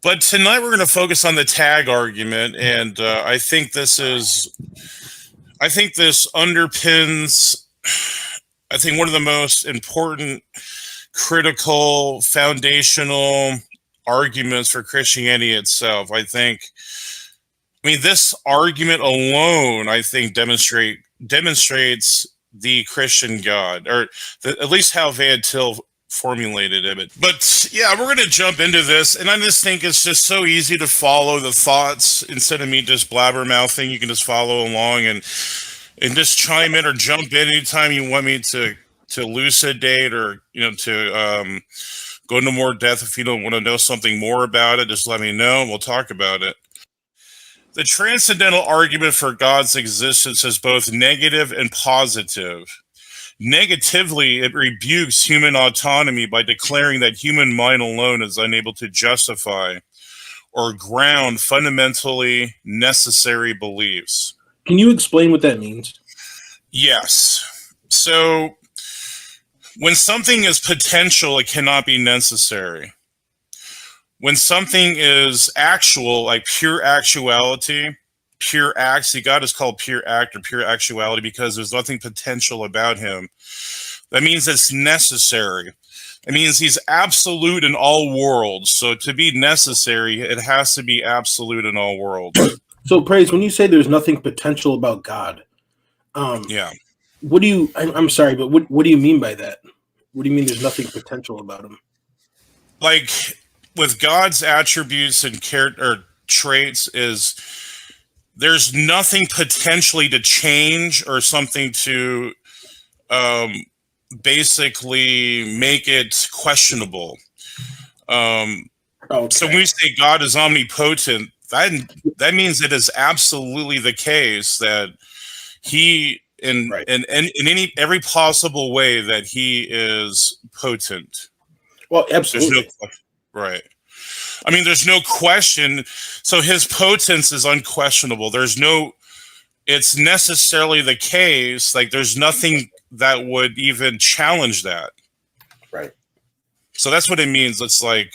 But tonight we're going to focus on the tag argument, and I think this underpins, I think, one of the most important, critical, foundational arguments for Christianity itself. I mean, this argument alone, I think, demonstrates the Christian God, or at least how Van Til formulated it. But yeah, we're going to jump into this, and I just think it's just so easy to follow the thoughts instead of me just blabbermouthing. You can just follow along and just chime in or jump in anytime you want me to elucidate, or to go into more depth. If you don't want to know something more about it, just let me know and we'll talk about it. The transcendental argument for God's existence is both negative and positive. Negatively, it rebukes human autonomy by declaring that human mind alone is unable to justify or ground fundamentally necessary beliefs. Can you explain what that means? Yes. So, when something is potential, it cannot be necessary. When something is actual, like pure actuality, pure act, see, God is called pure act or pure actuality because there's nothing potential about him. That means it's necessary. It means he's absolute in all worlds. So to be necessary, it has to be absolute in all worlds. So, Praise, when you say there's nothing potential about God, yeah. What do you? I'm sorry, but what do you mean by that? What do you mean there's nothing potential about him? Like with God's attributes and character traits, is there's nothing potentially to change or something to basically make it questionable. Okay. So when we say God is omnipotent, that means it is absolutely the case that he in every possible way that he is potent. Well, absolutely. There's no, right. I mean, there's no question. So his potence is unquestionable. It's necessarily the case. Like there's nothing that would even challenge that. Right. So that's what it means. It's like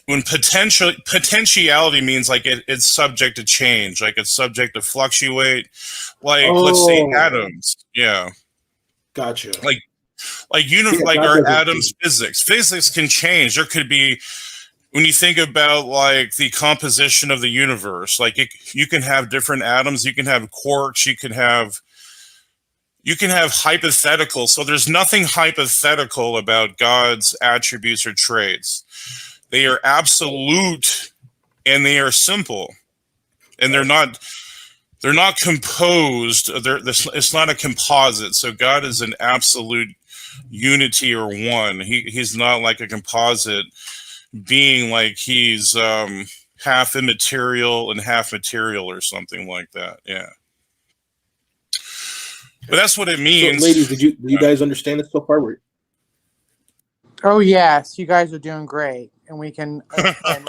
when potentiality means like it's subject to change, like it's subject to fluctuate. Like let's say atoms. Yeah. Gotcha. Like our atoms physics. Physics can change. There could be, when you think about like the composition of the universe, like you can have different atoms, you can have quarks, you can have hypotheticals. So there's nothing hypothetical about God's attributes or traits. They are absolute and they are simple, and they're not composed. It's not a composite. So God is an absolute unity or one. He's not like a composite being, like he's half immaterial and half material or something like that. Yeah. But that's what it means. So, ladies, do you guys understand it so far? Oh yes, you guys are doing great, and we can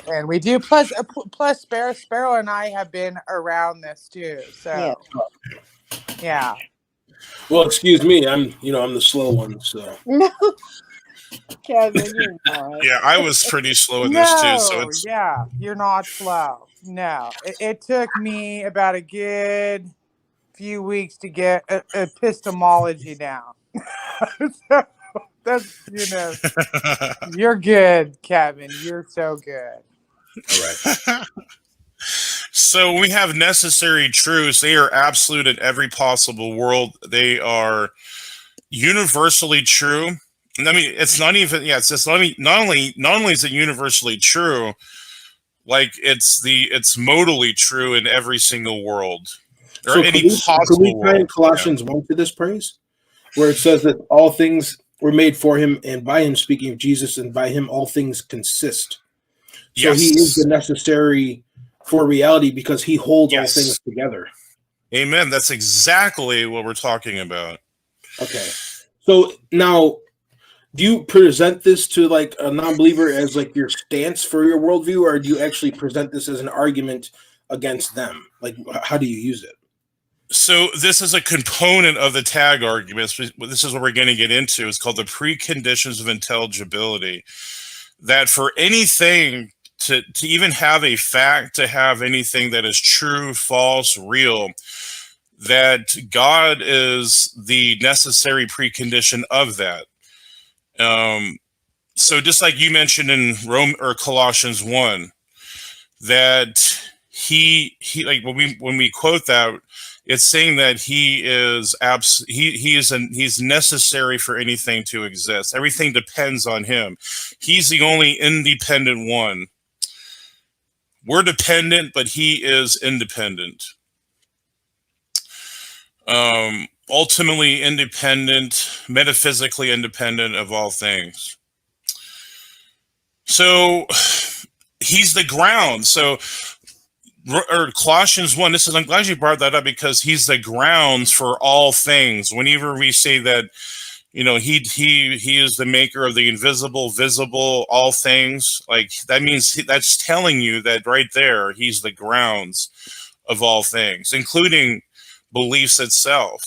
and we do. Plus, Sparrow and I have been around this too. So yeah. Well, excuse me, I'm the slow one. So no, Kevin, you're not. Yeah, I was pretty slow in this too. So yeah, you're not slow. No, it took me about a good few weeks to get epistemology down. So that's, you're good, Kevin. You're so good. All right. So we have necessary truths. They are absolute in every possible world. They are universally true. I mean, it's not even. Yeah, it's just not only is it universally true, like it's modally true in every single world. So any possible can we tie in Colossians 1 to this, Praise, where it says that all things were made for him, and by him, speaking of Jesus, and by him all things consist. So he is the necessary for reality because he holds all things together. Amen. That's exactly what we're talking about. Okay. So now, do you present this to like a non-believer as like your stance for your worldview, or do you actually present this as an argument against them? Like, how do you use it? So this is a component of the tag arguments. This is what we're going to get into. It's called the preconditions of intelligibility. that for anything to even have a fact, to have anything that is true, false, real, that God is the necessary precondition of that. So just like you mentioned in Colossians 1, that he like when we quote that, it's saying that he is he's necessary for anything to exist. Everything depends on him. He's the only independent one. We're dependent, but he is independent. Ultimately independent, metaphysically independent of all things. So he's the ground. So, or Colossians 1, I'm glad you brought that up, because he's the grounds for all things. Whenever we say that, he is the maker of the invisible, visible, all things, like that means that's telling you that right there, he's the grounds of all things, including beliefs itself.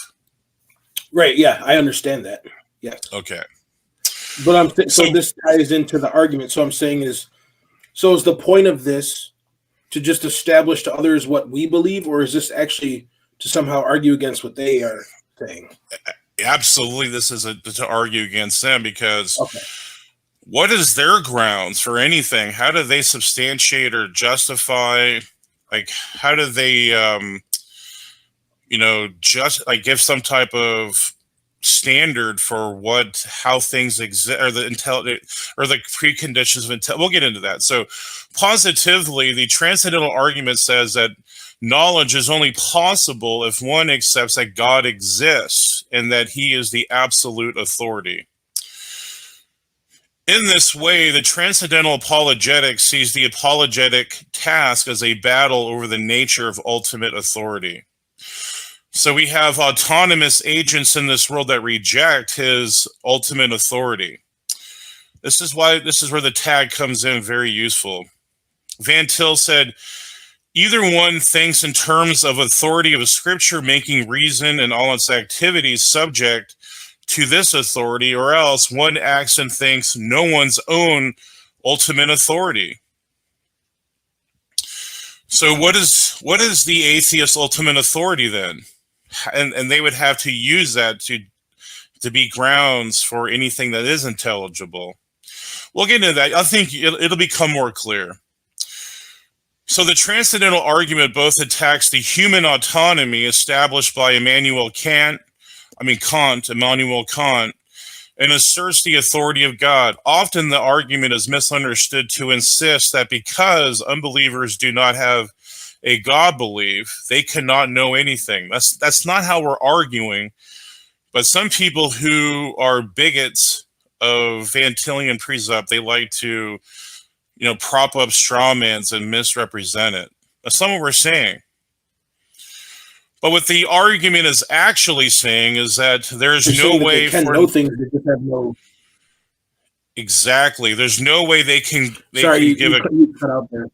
Right. Yeah, I understand that. Yes. Okay. But so this ties into the argument. So I'm saying is the point of this to just establish to others what we believe, or is this actually to somehow argue against what they are saying? Absolutely, this is to argue against them, because what is their grounds for anything? How do they substantiate or justify? Like, how do they, just like give some type of standard for how things exist, or the preconditions of intelligence? We'll get into that. So positively, the transcendental argument says that knowledge is only possible if one accepts that God exists and that he is the absolute authority. In this way, the transcendental apologetics sees the apologetic task as a battle over the nature of ultimate authority. So we have autonomous agents in this world that reject his ultimate authority. This is where the tag comes in very useful. Van Til said, either one thinks in terms of authority of Scripture, making reason and all its activities subject to this authority, or else one acts and thinks no one's own ultimate authority. So what is the atheist's ultimate authority then? And they would have to use that to be grounds for anything that is intelligible. We'll get into that. I think it'll become more clear. So the transcendental argument both attacks the human autonomy established by Immanuel Kant, and asserts the authority of God. Often the argument is misunderstood to insist that because unbelievers do not have a God belief, they cannot know anything. That's not how we're arguing. But some people who are bigots of Van Tillian precept, they like to, prop up straw mans and misrepresent it. That's not what we're saying. But what the argument is actually saying is that there's no way they can know things, they just have no. Exactly. There's no way they can. You cut out there.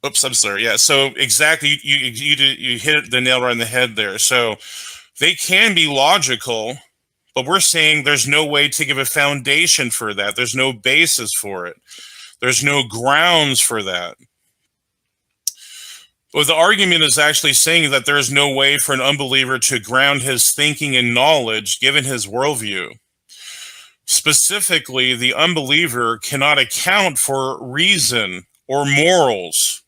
Oops, I'm sorry. Yeah. So exactly, you hit the nail right on the head there. So they can be logical, but we're saying there's no way to give a foundation for that. There's no basis for it. There's no grounds for that. But the argument is actually saying that there is no way for an unbeliever to ground his thinking in knowledge given his worldview. Specifically, the unbeliever cannot account for reason or morals.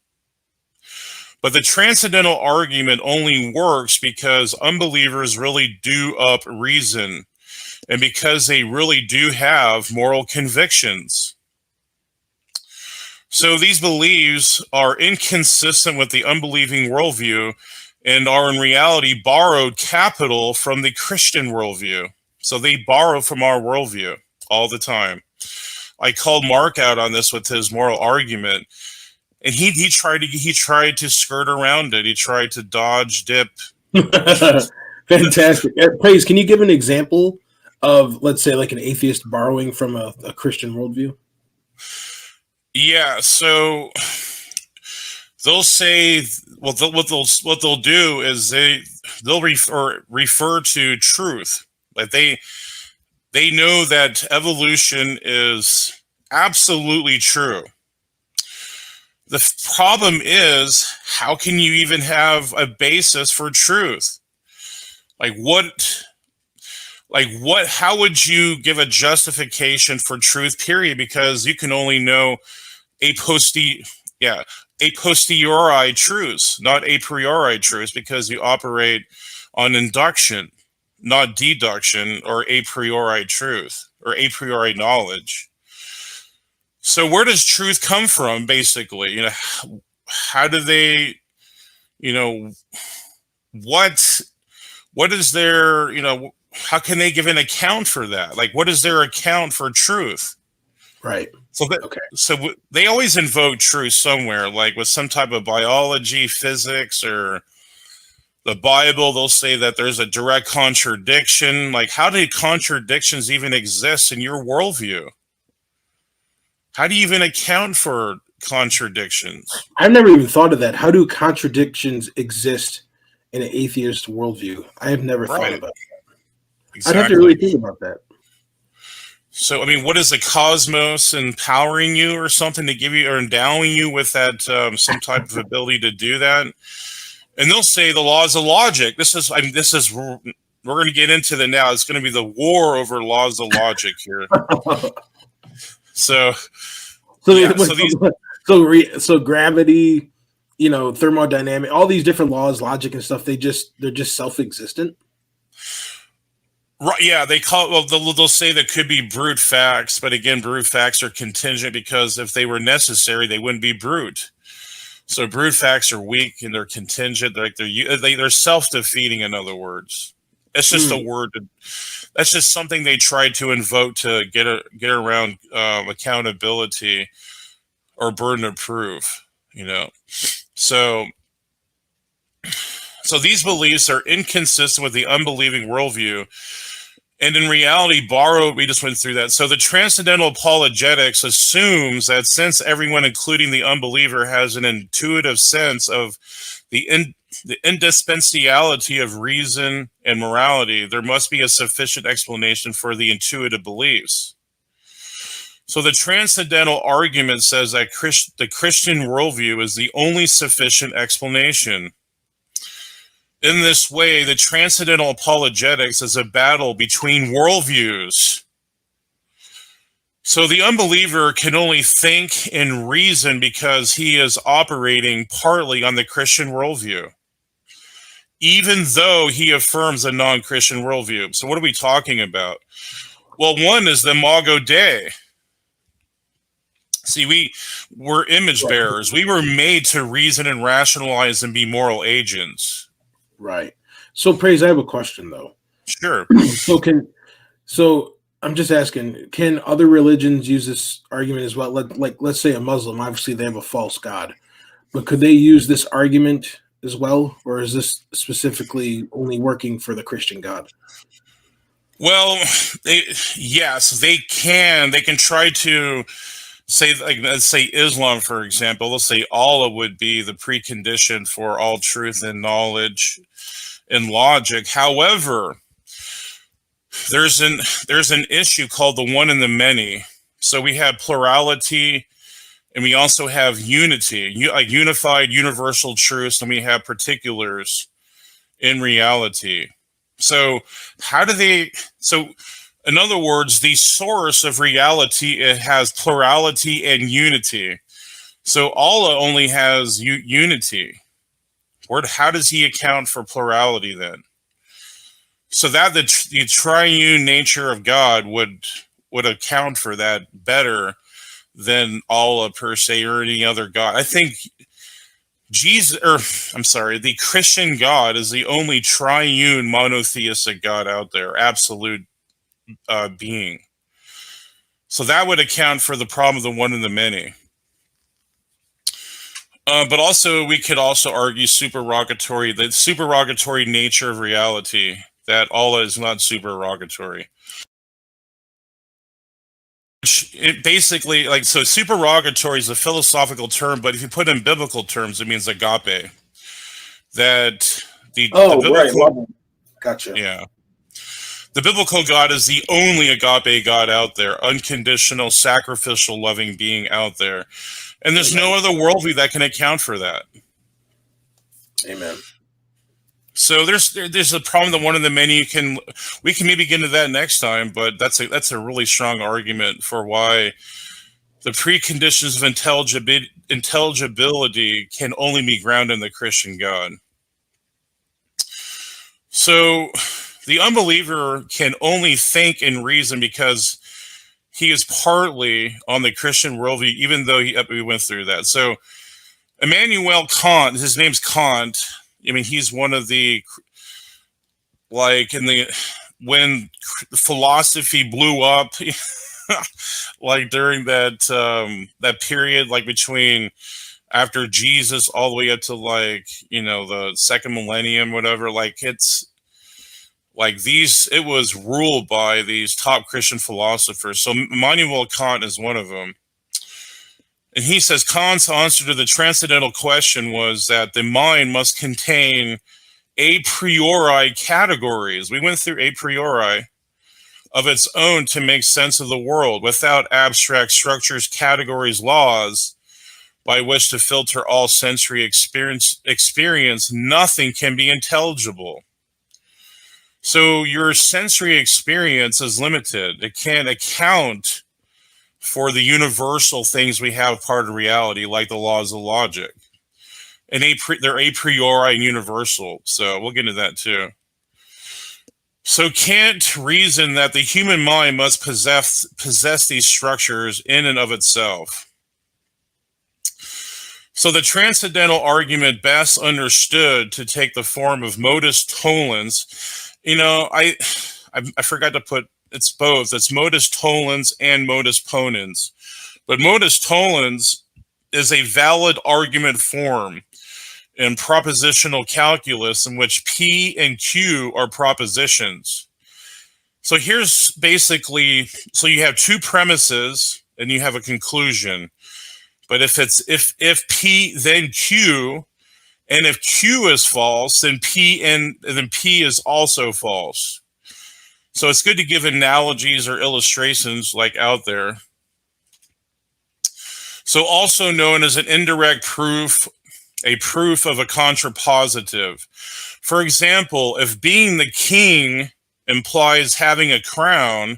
But the transcendental argument only works because unbelievers really do up reason, and because they really do have moral convictions. So these beliefs are inconsistent with the unbelieving worldview and are in reality borrowed capital from the Christian worldview. So they borrow from our worldview all the time. I called Mark out on this with his moral argument, and he tried to skirt around it. He tried to dodge, dip. Fantastic. Praise, can you give an example of, let's say, like an atheist borrowing from a Christian worldview? Yeah, so they'll say what they'll do is they'll refer to truth. Like they know that evolution is absolutely true. The problem is, how can you even have a basis for truth? How would you give a justification for truth, period? Because you can only know a posteriori truths, not a priori truths, because you operate on induction, not deduction or a priori truth or a priori knowledge. So where does truth come from, basically? How do they, what is their, how can they give an account for that? Like, what is their account for truth? Right. So they always invoke truth somewhere, like with some type of biology, physics, or the Bible. They'll say that there's a direct contradiction. Like, how do contradictions even exist in your worldview? How do you even account for contradictions? I've never even thought of that. How do contradictions exist in an atheist worldview? I have never thought about that. Exactly. I'd have to really think about that. So, I mean, what is the cosmos empowering you or something to give you or endowing you with that some type of ability to do that? And they'll say the laws of logic. We're going to get into that now. It's going to be the war over laws of logic here. So gravity, thermodynamic, all these different laws, logic and stuff, they're just self-existent. Right, yeah, they'll say that could be brute facts, but again, brute facts are contingent, because if they were necessary, they wouldn't be brute. So brute facts are weak and they're contingent. They're self-defeating, in other words. It's just a word. That's just something they tried to invoke to get around accountability or burden of proof. So these beliefs are inconsistent with the unbelieving worldview, and in reality we just went through that. So the transcendental apologetics assumes that since everyone, including the unbeliever, has an intuitive sense of the indispensability of reason and morality, there must be a sufficient explanation for the intuitive beliefs. So the transcendental argument says that the Christian worldview is the only sufficient explanation. In this way, the transcendental apologetics is a battle between worldviews. So the unbeliever can only think and reason because he is operating partly on the Christian worldview, even though he affirms a non-Christian worldview. So what are we talking about? Well, one is the Imago Dei. See, we're image bearers. We were made to reason and rationalize and be moral agents. Right. So, Praise, I have a question, though. Sure. So I'm just asking, can other religions use this argument as well? Like, let's say a Muslim, obviously they have a false god, but could they use this argument as well? Or is this specifically only working for the Christian God? Well, yes, they can. They can try to say, like, let's say Islam, for example. They'll say Allah would be the precondition for all truth and knowledge and logic. However, there's an issue called the one and the many. So we have plurality, and we also have unity, like unified universal truths, and we have particulars in reality. So in other words, the source of reality, it has plurality and unity. So Allah only has unity. How does he account for plurality then? So that the triune nature of God would account for that better than Allah per se or any other God. I think the Christian God is the only triune monotheistic God out there, absolute being. So that would account for the problem of the one and the many. But also, we could also argue the supererogatory nature of reality, that Allah is not supererogatory. It basically, supererogatory is a philosophical term, but if you put it in biblical terms, it means agape. That the biblical, right. Gotcha. Yeah. The biblical God is the only agape God out there, unconditional, sacrificial, loving being out there. And there's no other worldview that can account for that. Amen. So there's a problem that one of the many we can maybe get into that next time, but that's a really strong argument for why the preconditions of intelligibility can only be grounded in the Christian God. So the unbeliever can only think and reason because he is partly on the Christian worldview, even though we went through that. So Immanuel Kant, his name's Kant. I mean, he's one of the, like, when philosophy blew up, like during that period, like between after Jesus all the way up to, like, the second millennium, whatever, like, it's like it was ruled by these top Christian philosophers. So Immanuel Kant is one of them. And he says Kant's answer to the transcendental question was that the mind must contain a priori categories. We went through a priori of its own to make sense of the world. Without abstract structures, categories, laws by which to filter all sensory experience, nothing can be intelligible. So your sensory experience is limited. It can't account for the universal things we have part of reality, like the laws of logic. And they're a priori and universal. So we'll get into that too. So Kant reasoned that the human mind must possess these structures in and of itself. So the transcendental argument best understood to take the form of modus tollens. I forgot to put, it's both. It's modus tollens and modus ponens. But modus tollens is a valid argument form in propositional calculus in which P and Q are propositions. So here's basically, so you have two premises and you have a conclusion. But if P then Q, and if Q is false, then P is also false. So it's good to give analogies or illustrations like out there. So also known as an indirect proof, a proof of a contrapositive. For example, if being the king implies having a crown,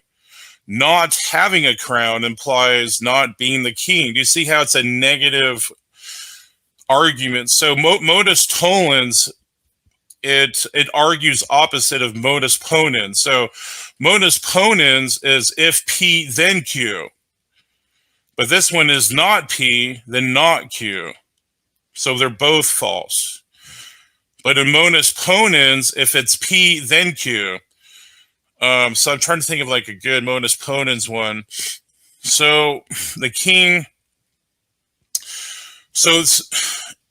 not having a crown implies not being the king. Do you see how it's a negative argument? So modus tollens, it argues opposite of modus ponens. So modus ponens is if P then Q, but this one is not P then not Q. So they're both false. But in modus ponens, if it's P then Q, so I'm trying to think of like a good modus ponens one. So the king, so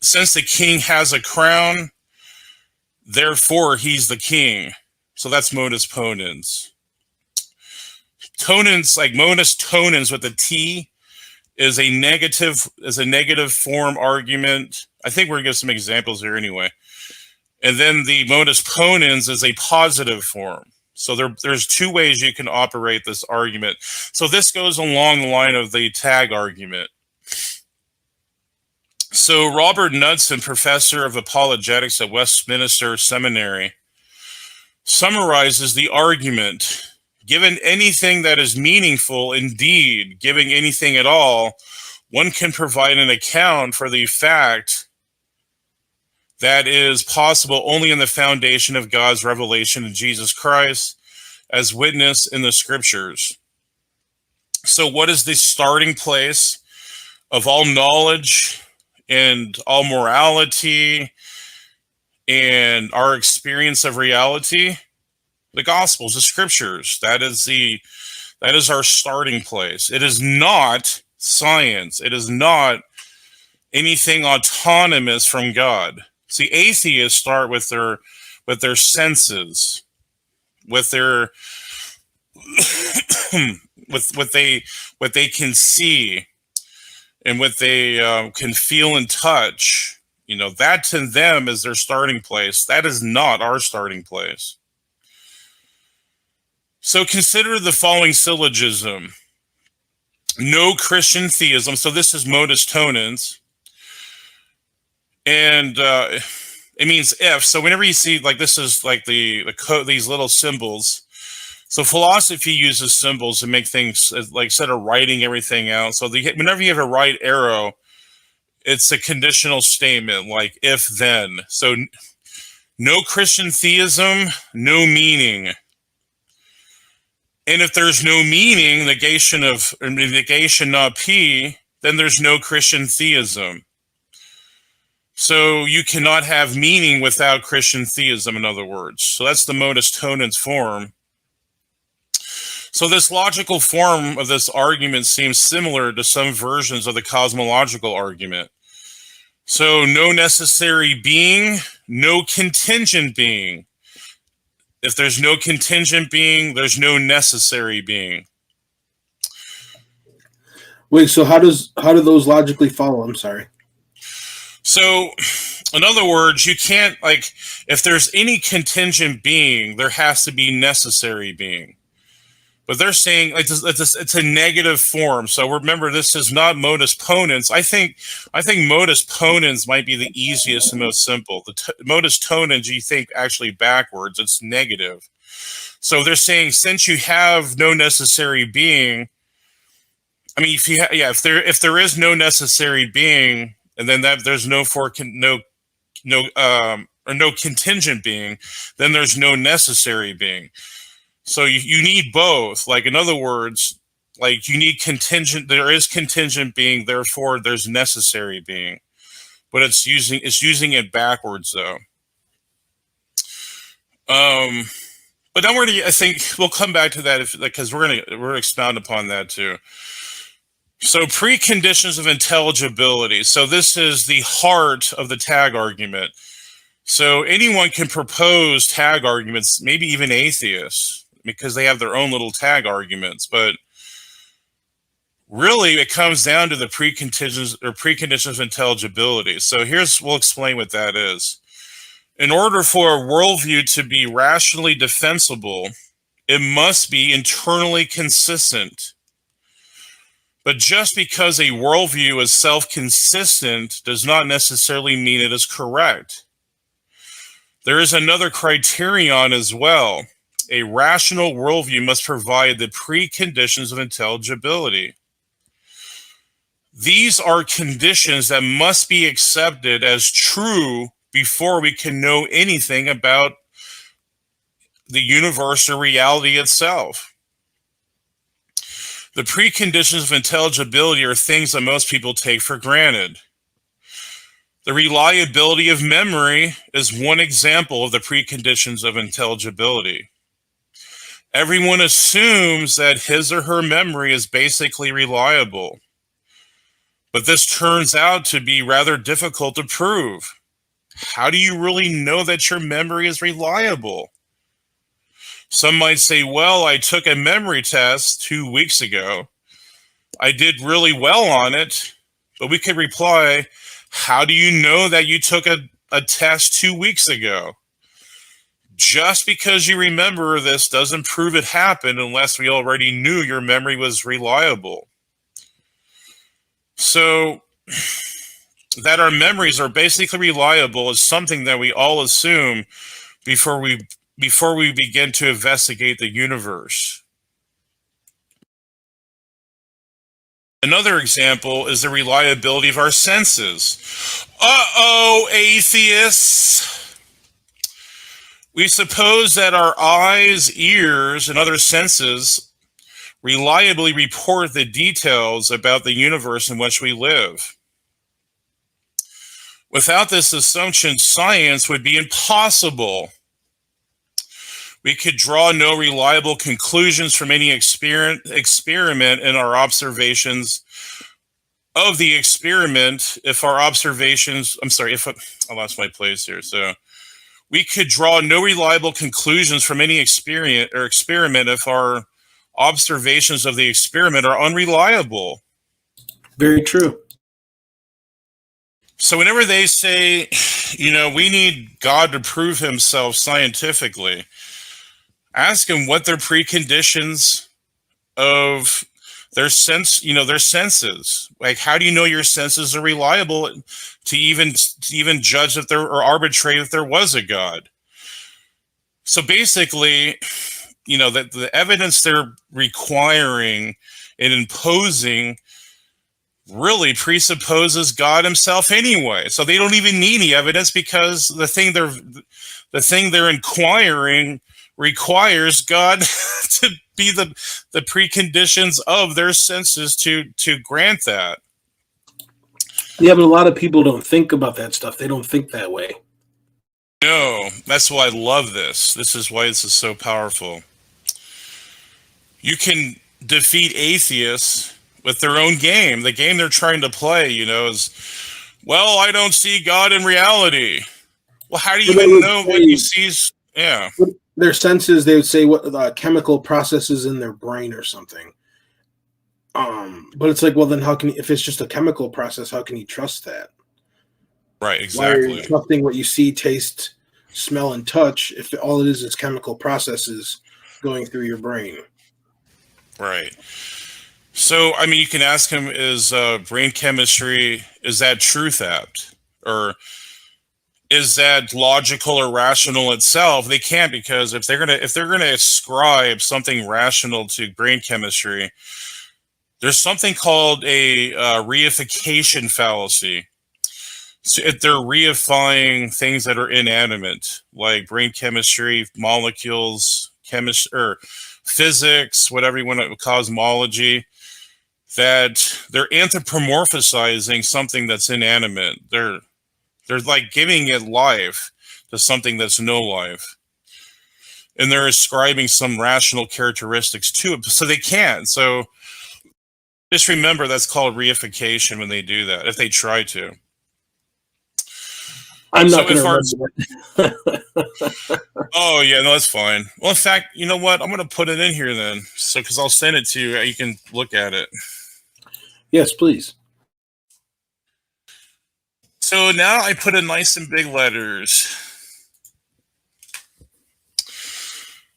since the king has a crown, therefore he's the king. So that's modus ponens. Tonens, like modus tonens with a T, is a negative form argument. I think we're gonna give some examples here anyway. And then the modus ponens is a positive form. So there's two ways you can operate this argument. So this goes along the line of the T.A.G argument. So Robert Knudsen, professor of apologetics at Westminster Seminary, summarizes the argument. Given anything that is meaningful, indeed, giving anything at all, one can provide an account for the fact that is possible only in the foundation of God's revelation in Jesus Christ, as witnessed in the scriptures. So what is the starting place of all knowledge and all morality and our experience of reality? The Gospels, the scriptures. That is our starting place. It is not science. It is not anything autonomous from God. See, atheists start with their senses, with their with what they can see and what they can feel and touch. That to them is their starting place. That is not our starting place. So consider the following syllogism. No Christian theism. So this is modus tonens. And it means if. So whenever you see, like, this is like these little symbols. So philosophy uses symbols to make things, like, instead of writing everything out. So whenever you have a right arrow, it's a conditional statement, like if then. So no Christian theism, no meaning. And if there's no meaning, negation not P, then there's no Christian theism. So you cannot have meaning without Christian theism, in other words. So that's the modus tonens form. So this logical form of this argument seems similar to some versions of the cosmological argument. So no necessary being, no contingent being. If there's no contingent being, there's no necessary being. Wait, so how do those logically follow? I'm sorry. So, in other words, you can't, like, if there's any contingent being, there has to be necessary being. But they're saying, like, it's a negative form. So remember, this is not modus ponens. I think modus ponens might be the easiest and most simple. The modus tonens, you think actually backwards. It's negative. So they're saying, since you have no necessary being, I mean, if there is no necessary being, and then there's no contingent being, then there's no necessary being. So you need both. Like, in other words, like, you need contingent. There is contingent being, therefore there's necessary being. But it's using it backwards though. But don't worry. I think we'll come back to that because we're gonna expound upon that too. So preconditions of intelligibility. So this is the heart of the T.A.G argument. So anyone can propose T.A.G arguments, maybe even atheists, because they have their own little T.A.G arguments. But really, it comes down to the preconditions of intelligibility. So we'll explain what that is. In order for a worldview to be rationally defensible, it must be internally consistent. But just because a worldview is self-consistent does not necessarily mean it is correct. There is another criterion as well. A rational worldview must provide the preconditions of intelligibility. These are conditions that must be accepted as true before we can know anything about the universe or reality itself. The preconditions of intelligibility are things that most people take for granted. The reliability of memory is one example of the preconditions of intelligibility. Everyone assumes that his or her memory is basically reliable. But this turns out to be rather difficult to prove. How do you really know that your memory is reliable? Some might say, well, I took a memory test 2 weeks ago. I did really well on it. But we could reply, how do you know that you took a test 2 weeks ago? Just because you remember this doesn't prove it happened unless we already knew your memory was reliable. So that our memories are basically reliable is something that we all assume before we begin to investigate the universe. Another example is the reliability of our senses. Uh-oh, atheists! We suppose that our eyes, ears, and other senses reliably report the details about the universe in which we live. Without this assumption, science would be impossible. We could draw no reliable conclusions from any experiment in our observations of the experiment if our observations, I lost my place here. So we could draw no reliable conclusions from any experiment if our observations of the experiment are unreliable. Very true. So whenever they say, we need God to prove himself scientifically, Ask them what their preconditions of their senses. Like, how do you know your senses are reliable to even judge if there or arbitrate if there was a God? So basically, that the evidence they're requiring and imposing really presupposes God himself anyway. So they don't even need any evidence, because the thing they're inquiring requires God to be the preconditions of their senses to grant that. Yeah, but a lot of people don't think about that stuff. They don't think that way. No, that's why I love this. This is why this is so powerful. You can defeat atheists with their own game. The game they're trying to play, is, well, I don't see God in reality. Well, how do you even know what you see? Yeah. Their senses, they would say what chemical processes in their brain or something. But it's like, well, then how can if it's just a chemical process, how can you trust that? Right, exactly. Why are you trusting what you see, taste, smell, and touch if all it is chemical processes going through your brain? Right. So, I mean, you can ask him, is brain chemistry, is that truth apt? Or is that logical or rational itself? They can't, because if they're gonna ascribe something rational to brain chemistry, there's something called a reification fallacy. So if they're reifying things that are inanimate, like brain chemistry, molecules, or physics, whatever you want to cosmology, that they're anthropomorphizing something that's inanimate. They're like giving it life to something that's no life. And they're ascribing some rational characteristics to it. So they can't. So just remember, that's called reification when they do that, if they try to. I'm not going to remember. Oh, yeah, no, that's fine. Well, in fact, you know what? I'm going to put it in here then. So, because I'll send it to you. You can look at it. Yes, please. So now I put in nice and big letters.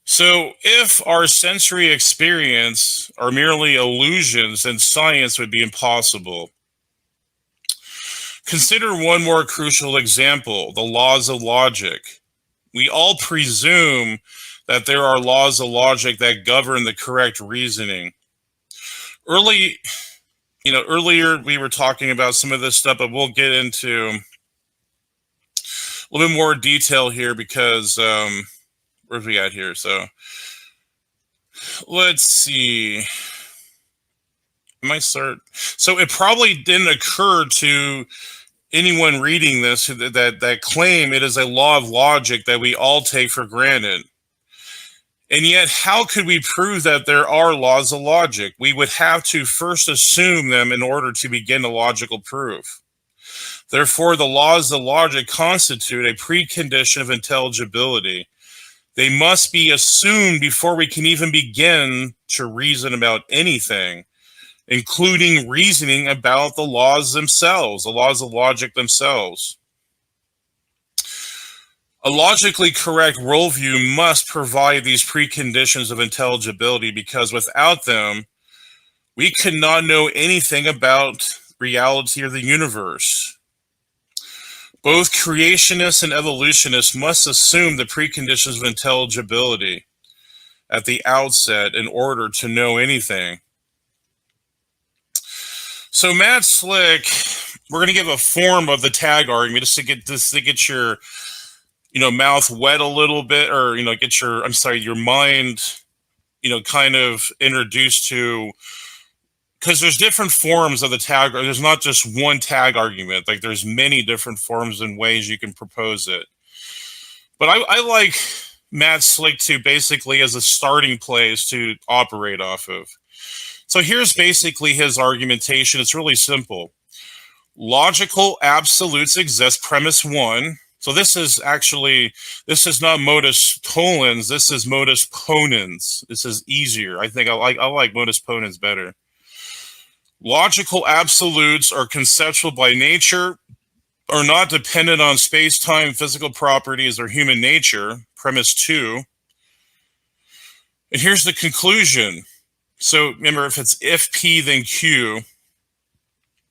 So if our sensory experience are merely illusions, then science would be impossible. Consider one more crucial example, the laws of logic. We all presume that there are laws of logic that govern the correct reasoning. Earlier we were talking about some of this stuff, but we'll get into a little bit more detail here, because where's we at here? So let's see. So it probably didn't occur to anyone reading this that claim it is a law of logic that we all take for granted. And yet, how could we prove that there are laws of logic? We would have to first assume them in order to begin a logical proof. Therefore, the laws of logic constitute a precondition of intelligibility. They must be assumed before we can even begin to reason about anything, including reasoning about the laws themselves, the laws of logic themselves. A logically correct worldview must provide these preconditions of intelligibility, because without them, we could not know anything about reality or the universe. Both creationists and evolutionists must assume the preconditions of intelligibility at the outset in order to know anything. So Matt Slick, we're going to give a form of the T.A.G argument just to get your mouth wet a little bit, or get your mind kind of introduced to, because there's different forms of the T.A.G. There's not just one T.A.G argument. Like, there's many different forms and ways you can propose it. But I like Matt Slick to basically as a starting place to operate off of. So here's basically his argumentation. It's really simple. Logical absolutes exist, premise one. So this is not modus tollens. This is modus ponens. This is easier. I think I like modus ponens better. Logical absolutes are conceptual by nature, are not dependent on space-time, physical properties, or human nature, premise two. And here's the conclusion. So remember, if P, then Q.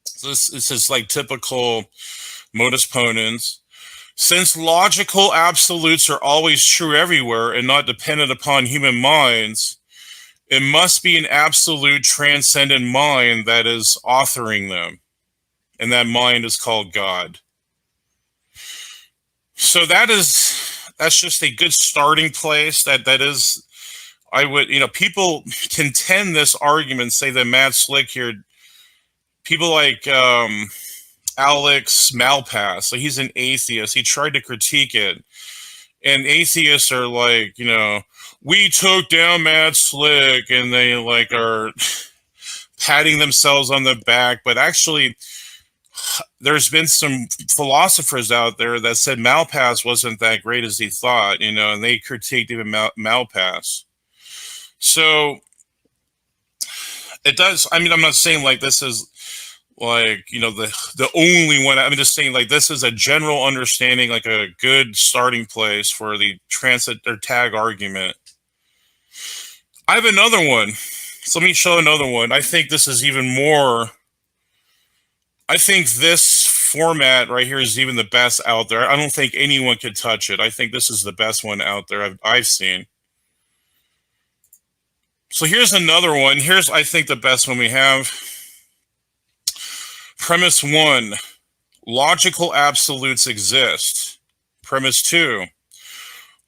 So this is like typical modus ponens. Since logical absolutes are always true everywhere and not dependent upon human minds, it must be an absolute transcendent mind that is authoring them. And that mind is called God. So that's just a good starting place. That is, I would, people contend this argument, say that Matt Slick here, people like Alex Malpass, so he's an atheist. He tried to critique it. And atheists are like, we took down Matt Slick, and they like are patting themselves on the back. But actually, there's been some philosophers out there that said Malpass wasn't that great as he thought, and they critiqued even Malpass. So it does. I mean, I'm not saying like this is like, the only one. I'm just saying like this is a general understanding, like a good starting place for the transit or tag argument. I have another one. So let me show another one. I think this is even more. I think this format right here is even the best out there. I don't think anyone could touch it. I think this is the best one out there I've seen. So here's another one. Here's, I think, the best one we have. Premise 1, logical absolutes exist. Premise 2,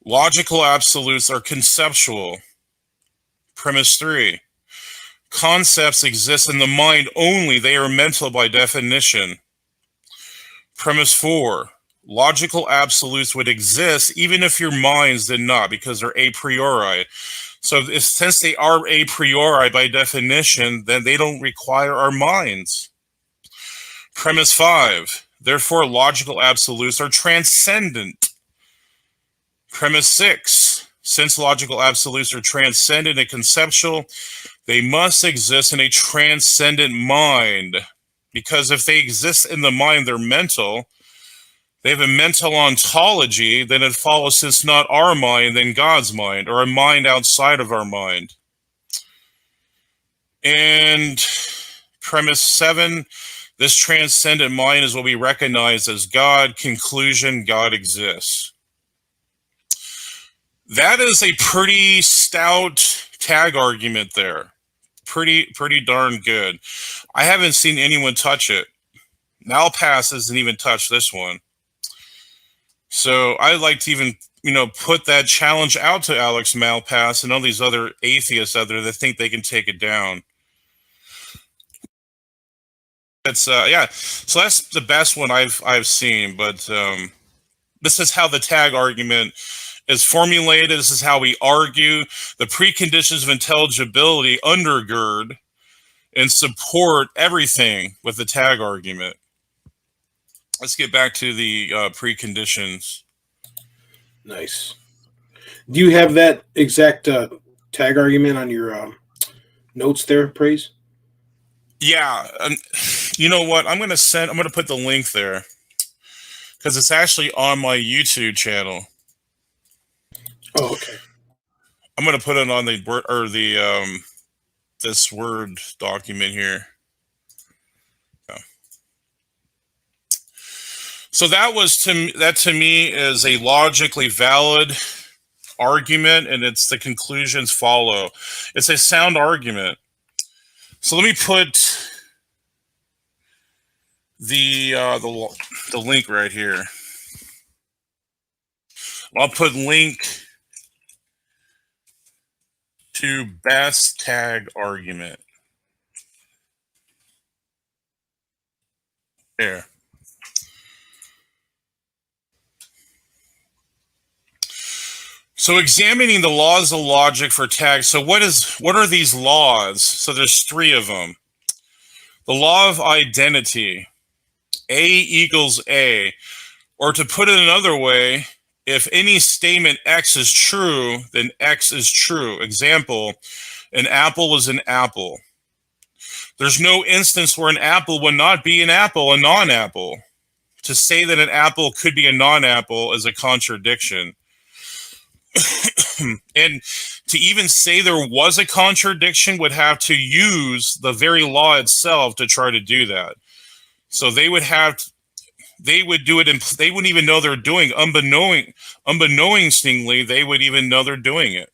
logical absolutes are conceptual. Premise 3, concepts exist in the mind only. They are mental by definition. Premise 4, logical absolutes would exist even if your minds did not, because they're a priori. So since they are a priori by definition, then they don't require our minds. Premise 5, therefore logical absolutes are transcendent. Premise 6, since logical absolutes are transcendent and conceptual, they must exist in a transcendent mind. Because if they exist in the mind, they're mental. They have a mental ontology, then it follows since not our mind, then God's mind, or a mind outside of our mind. And premise 7, this transcendent mind is what we recognize as God. Conclusion, God exists. That is a pretty stout tag argument there. Pretty darn good. I haven't seen anyone touch it. Malpass hasn't even touched this one. So I'd like to even, put that challenge out to Alex Malpass and all these other atheists out there that think they can take it down. It's yeah. So that's the best one I've seen. But this is how the tag argument is formulated. This is how we argue. The preconditions of intelligibility undergird and support everything with the tag argument. Let's get back to the preconditions. Nice. Do you have that exact tag argument on your notes there, Praise? Yeah. You know what? I'm going to put the link there because it's actually on my YouTube channel. Oh, okay. I'm going to put it on the word or the this Word document here. Yeah. So that to me is a logically valid argument, and it's the conclusions follow. It's a sound argument. So let me put the link right here. I'll put link to best tag argument. There. So examining the laws of logic for tags. So what are these laws? So there's 3 of them. The law of identity. A equals A. Or to put it another way, if any statement X is true, then X is true. Example, an apple is an apple. There's no instance where an apple would not be an apple, a non-apple. To say that an apple could be a non-apple is a contradiction. And to even say there was a contradiction would have to use the very law itself to try to do that. So they would do it, and they wouldn't even know they're doing unbeknowingly, they would even know they're doing it.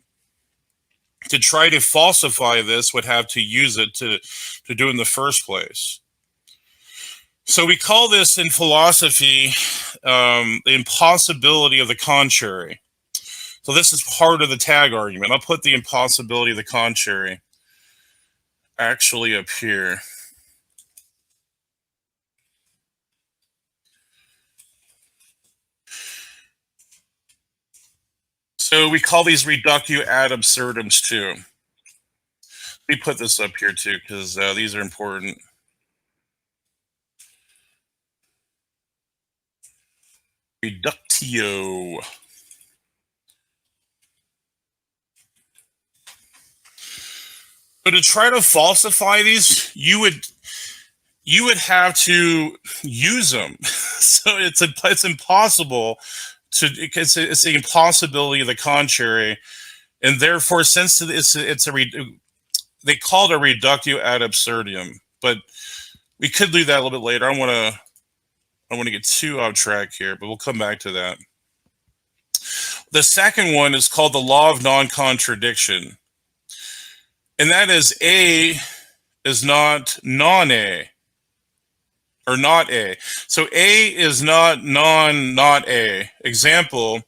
To try to falsify this would have to use it to do it in the first place. So we call this in philosophy the impossibility of the contrary. So this is part of the T.A.G argument. I'll put the impossibility of the contrary actually up here. So we call these reductio ad absurdums too. Let me put this up here too, because these are important. Reductio. So to try to falsify these, you would have to use them. So it's impossible to. It's the impossibility of the contrary, and therefore, since they call it a reductio ad absurdum, but we could do that a little bit later. I don't want to get too off track here, but we'll come back to that. The second one is called the law of non-contradiction. And that is A is not non-A, or not A. So A is not A. Example,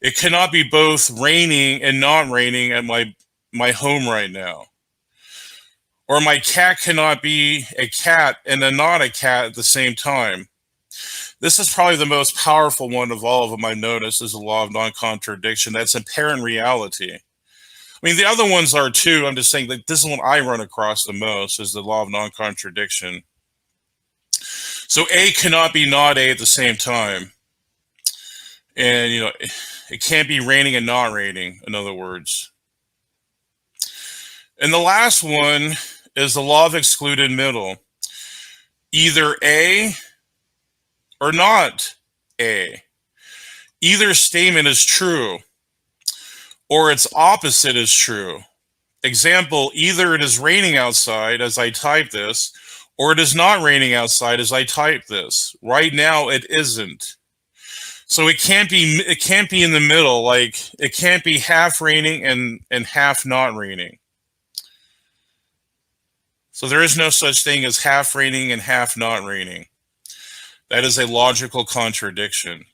it cannot be both raining and not raining at my home right now. Or my cat cannot be a cat and not a cat at the same time. This is probably the most powerful one of all of them I noticed, is the law of non-contradiction. That's apparent reality. I mean, the other ones are too. I'm just saying that this is one I run across the most, is the law of non-contradiction. So A cannot be not A at the same time. And, it can't be raining and not raining, in other words. And the last one is the law of excluded middle. Either A or not A. Either statement is true, or its opposite is true. Example, either it is raining outside as I type this, or it is not raining outside as I type this. Right now it isn't. So it can't be in the middle, like it can't be half raining and half not raining. So there is no such thing as half raining and half not raining. That is a logical contradiction.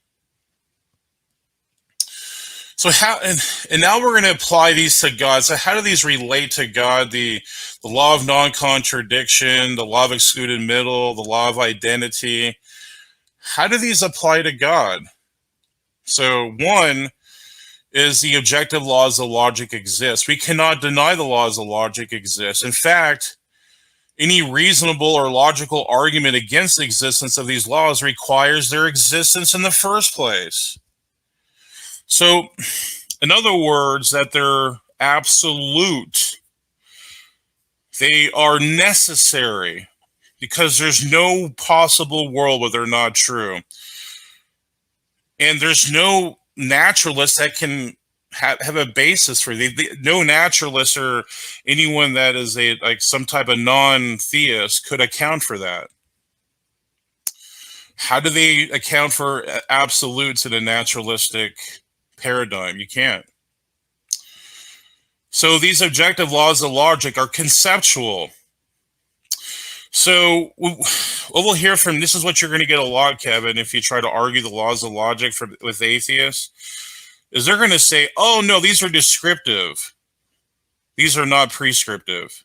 So how, and now we're going to apply these to God. So how do these relate to God? The law of non-contradiction, the law of excluded middle, the law of identity. How do these apply to God? So one is the objective laws of logic exist. We cannot deny the laws of logic exist. In fact, any reasonable or logical argument against the existence of these laws requires their existence in the first place. So, in other words, that they're absolute. They are necessary because there's no possible world where they're not true. And there's no naturalist that can have a basis for it. No naturalist or anyone that is some type of non-theist could account for that. How do they account for absolutes in a naturalistic paradigm? You can't. So these objective laws of logic are conceptual. So what we'll hear from, this is what you're going to get a lot, Kevin, if you try to argue the laws of logic with atheists, is they're going to say, oh no, these are descriptive. These are not prescriptive.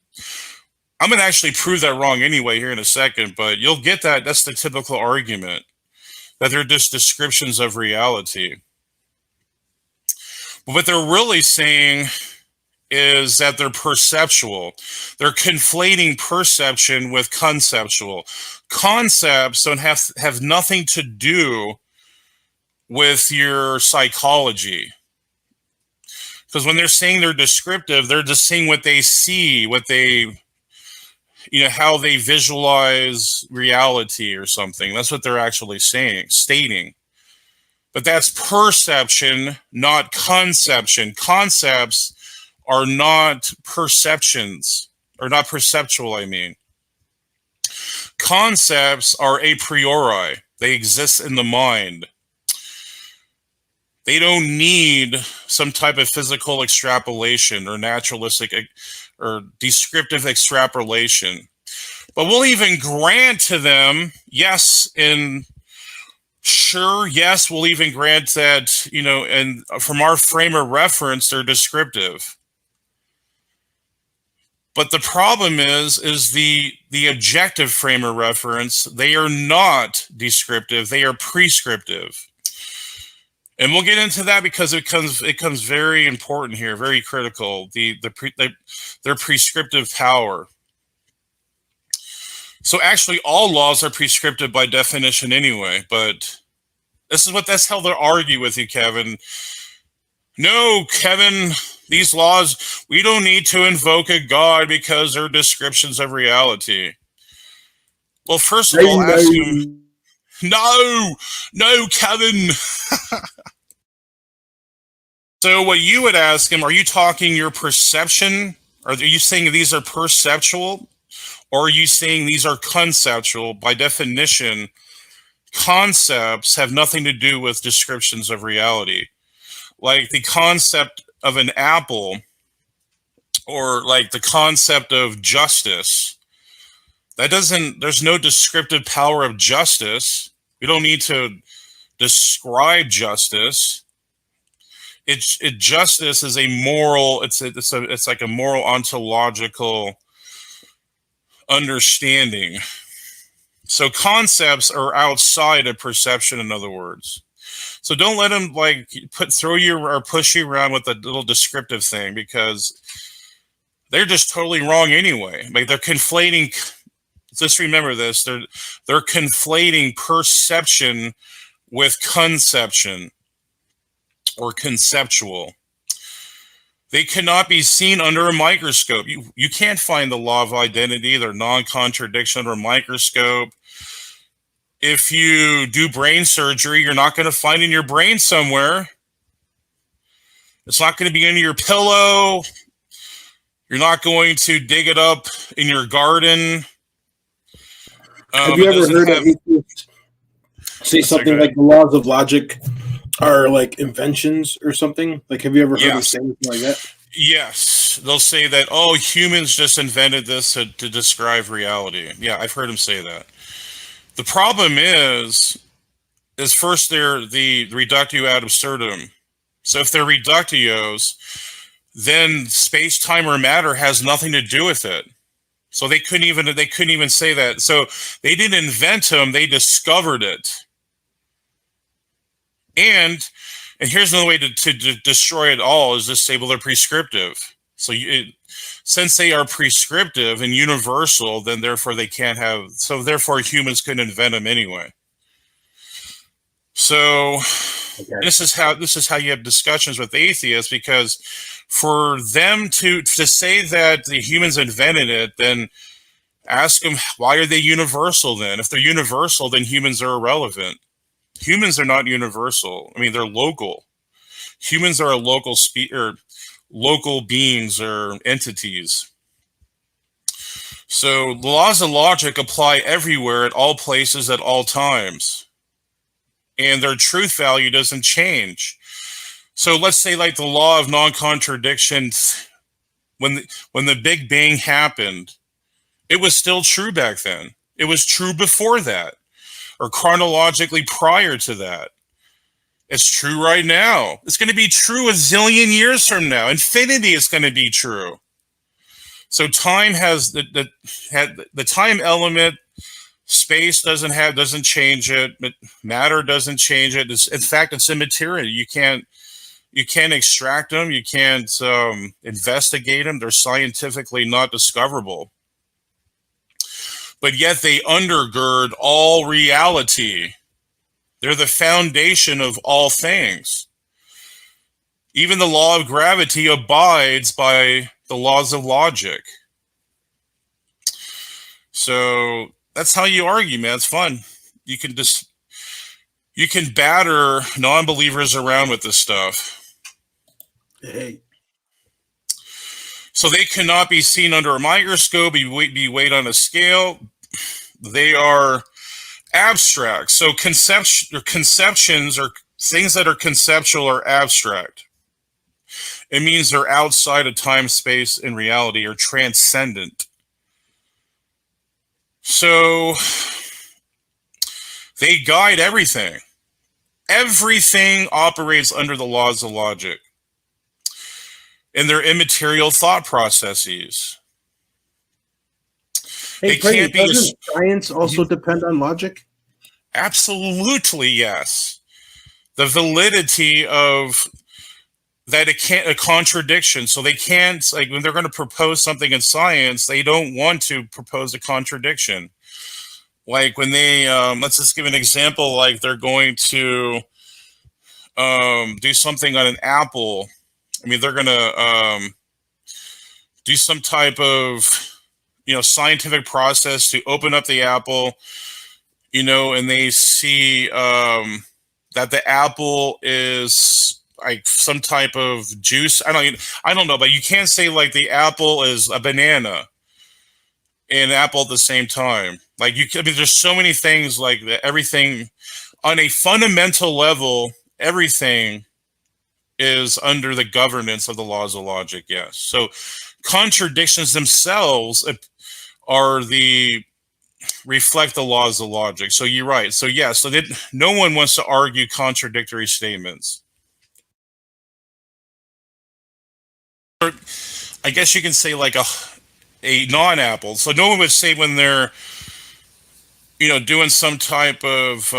I'm going to actually prove that wrong anyway here in a second, but you'll get that. That's the typical argument, that they're just descriptions of reality. But what they're really saying is that they're perceptual. They're conflating perception with conceptual. Concepts don't have nothing to do with your psychology. Because when they're saying they're descriptive, they're just saying what they see, what they, how they visualize reality or something. That's what they're actually stating. But that's perception, not conception. Concepts are not perceptions, or not perceptual, I mean. Concepts are a priori. They exist in the mind. They don't need some type of physical extrapolation or naturalistic or descriptive extrapolation. But we'll even grant to them, yes, and sure, yes, we'll even grant that, you know, and from our frame of reference, they're descriptive. But the problem is the objective frame of reference, they are not descriptive, they are prescriptive. And we'll get into that because it becomes very important here, very critical, their prescriptive power. So actually all laws are prescriptive by definition anyway, but that's how they'll argue with you, Kevin. No, Kevin, these laws, we don't need to invoke a god because they're descriptions of reality. Well, first of all, ask him, no, Kevin. So what you would ask him, are you talking your perception? Are you saying these are perceptual? Or are you saying these are conceptual? By definition, concepts have nothing to do with descriptions of reality. Like the concept of an apple, or like the concept of justice, there's no descriptive power of justice. We don't need to describe justice. Justice is a moral, it's like a moral ontological understanding. So concepts are outside of perception, in other words. So don't let them like throw you or push you around with a little descriptive thing, because they're just totally wrong anyway. Like they're conflating. Just remember this: they're conflating perception with conception or conceptual. They cannot be seen under a microscope. You can't find the law of identity, their non-contradiction under a microscope. If you do brain surgery, you're not going to find it in your brain somewhere. It's not going to be under your pillow. You're not going to dig it up in your garden. Have you ever heard of atheists say something like the laws of logic are like inventions or something? Like, have you ever heard of saying something like that? Yes. They'll say that, oh, humans just invented this to describe reality. Yeah, I've heard them say that. The problem is first they're the reductio ad absurdum. So if they're reductios, then space, time, or matter has nothing to do with it. So they couldn't even say that. So they didn't invent them; they discovered it. And here's another way to destroy it all: is just say, well, they're prescriptive. So since they are prescriptive and universal, then therefore they can't have. So therefore humans couldn't invent them anyway. So this is how you have discussions with atheists, because for them to say that the humans invented it, then ask them, why are they universal then? If they're universal, then humans are irrelevant. Humans are not universal. I mean, they're local. Humans are a local beings or entities. So the laws of logic apply everywhere, at all places, at all times. And their truth value doesn't change. So let's say like the law of non-contradiction, when the Big Bang happened, it was still true back then. It was true before that, or chronologically prior to that. It's true right now. It's going to be true a zillion years from now. Infinity is going to be true. So time has the time element. Space doesn't change it. Matter doesn't change it. In fact, it's immaterial. You can't extract them. You can't investigate them. They're scientifically not discoverable. But yet they undergird all reality. They're the foundation of all things. Even the law of gravity abides by the laws of logic. So that's how you argue, man. It's fun. You can batter non-believers around with this stuff. Hey. So they cannot be seen under a microscope, be weighed on a scale. They are abstract. So conceptions or things that are conceptual are abstract. It means they're outside of time, space, and reality, or transcendent. So they guide everything. Everything operates under the laws of logic in their immaterial thought processes. Hey, doesn't science also depend on logic? Absolutely, yes. The validity of that, it can't a contradiction. So they can't, like, when they're going to propose something in science, they don't want to propose a contradiction. Like when they, let's just give an example, like they're going to do something on an apple. I mean, they're going to do some type of, scientific process to open up the apple, and they see that the apple is like some type of juice. I don't know, but you can't say like the apple is a banana and an apple at the same time. Like there's so many things like that. Everything on a fundamental level, everything is under the governance of the laws of logic. Yes. So contradictions themselves reflect the laws of logic. So you're right. So yeah, so no one wants to argue contradictory statements. Or I guess you can say like a non-apple. So no one would say when they're doing some type of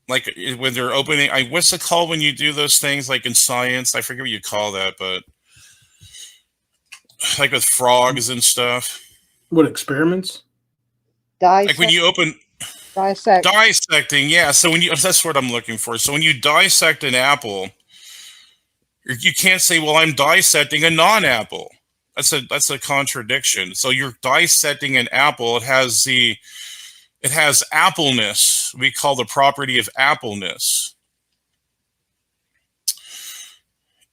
like when they're opening, what's it called when you do those things like in science? I forget what you call that, but like with frogs and stuff. What, experiments? Like when you open dissecting, yeah. So that's what I'm looking for. So when you dissect an apple, you can't say, "Well, I'm dissecting a non-apple." That's a contradiction. So you're dissecting an apple. It has appleness. We call the property of appleness.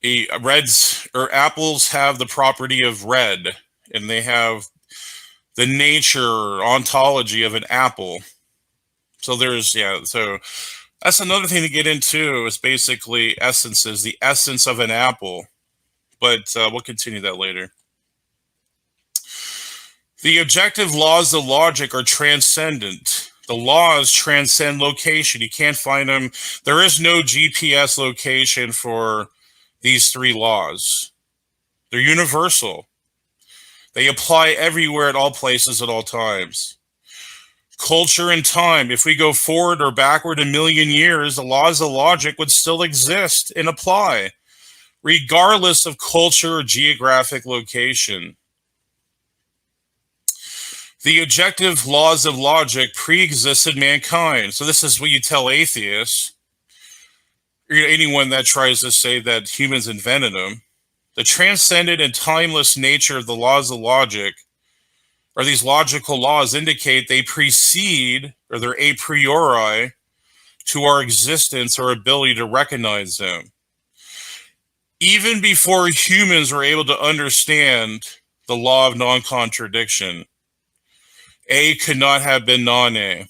Apples have the property of red, and they have the nature ontology of an apple. So so that's another thing to get into, is basically essences, the essence of an apple. But we'll continue that later. The objective laws of logic are transcendent. The laws transcend location. You can't find them. There is no GPS location for these three laws. They're universal. They apply everywhere, at all places, at all times. Culture and time. If we go forward or backward a million years, the laws of logic would still exist and apply, regardless of culture or geographic location. The objective laws of logic pre-existed mankind. So this is what you tell atheists, or anyone that tries to say that humans invented them. The transcendent and timeless nature of the laws of logic, or these logical laws, indicate they precede, or they're a priori, to our existence or ability to recognize them. Even before humans were able to understand the law of non-contradiction, A could not have been non-A.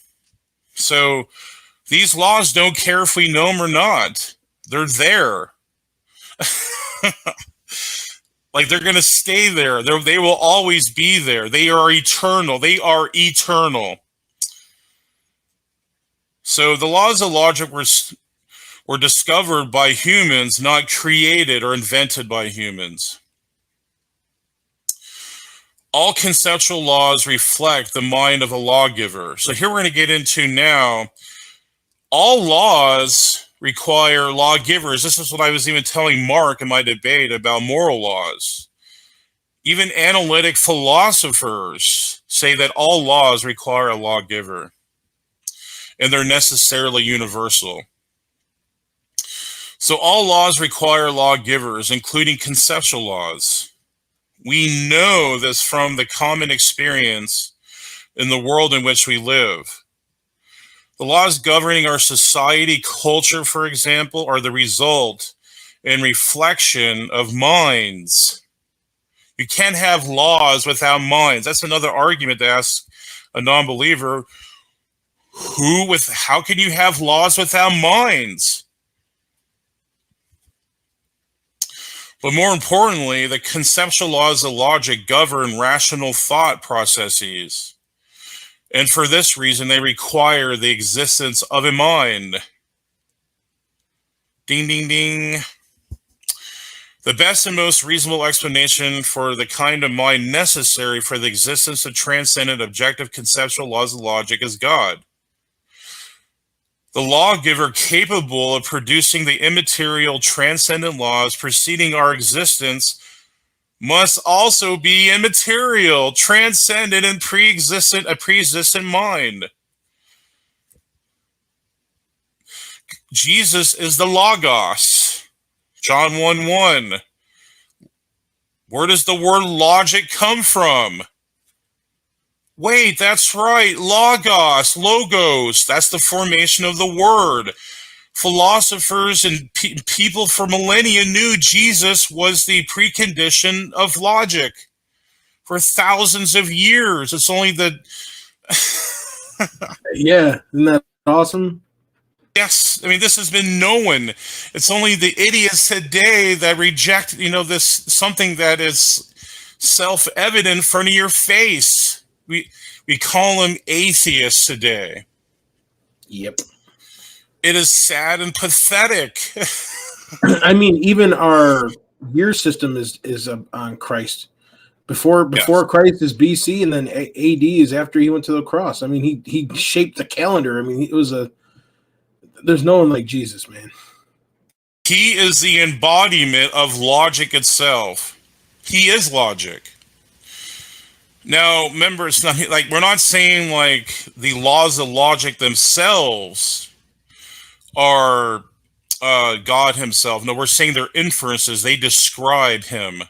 So these laws don't care if we know them or not. They're there. Like they're going to stay there. They will always be there. They are eternal. They are eternal. So the laws of logic were discovered by humans, not created or invented by humans. All conceptual laws reflect the mind of a lawgiver. So here we're going to get into now, all laws require lawgivers. This is what I was even telling Mark in my debate about moral laws. Even analytic philosophers say that all laws require a lawgiver, and they're necessarily universal. So all laws require lawgivers, including conceptual laws. We know this from the common experience in the world in which we live. The laws governing our society, culture, for example, are the result and reflection of minds. You can't have laws without minds. That's another argument to ask a non-believer. How can you have laws without minds? But more importantly, the conceptual laws of logic govern rational thought processes. And for this reason, they require the existence of a mind. Ding, ding, ding. The best and most reasonable explanation for the kind of mind necessary for the existence of transcendent objective conceptual laws of logic is God. The lawgiver capable of producing the immaterial transcendent laws preceding our existence must also be immaterial, transcendent, and a pre-existent mind. Jesus is the Logos. John 1:1. Where does the word logic come from? Wait, that's right. Logos. That's the formation of the word. Philosophers and people for millennia knew Jesus was the precondition of logic for thousands of years. It's only the... Yeah, isn't that awesome? Yes, I mean, this has been known. It's only the idiots today that reject, this something that is self-evident in front of your face. We call them atheists today. Yep. It is sad and pathetic. I mean, even our year system is on Christ. Before Christ is BC, and then AD is after he went to the cross. I mean, he shaped the calendar. I mean, there's no one like Jesus, man. He is the embodiment of logic itself. He is logic. Now, remember, it's not like we're not saying like the laws of logic themselves are God himself. No, we're saying they're inferences. They describe him.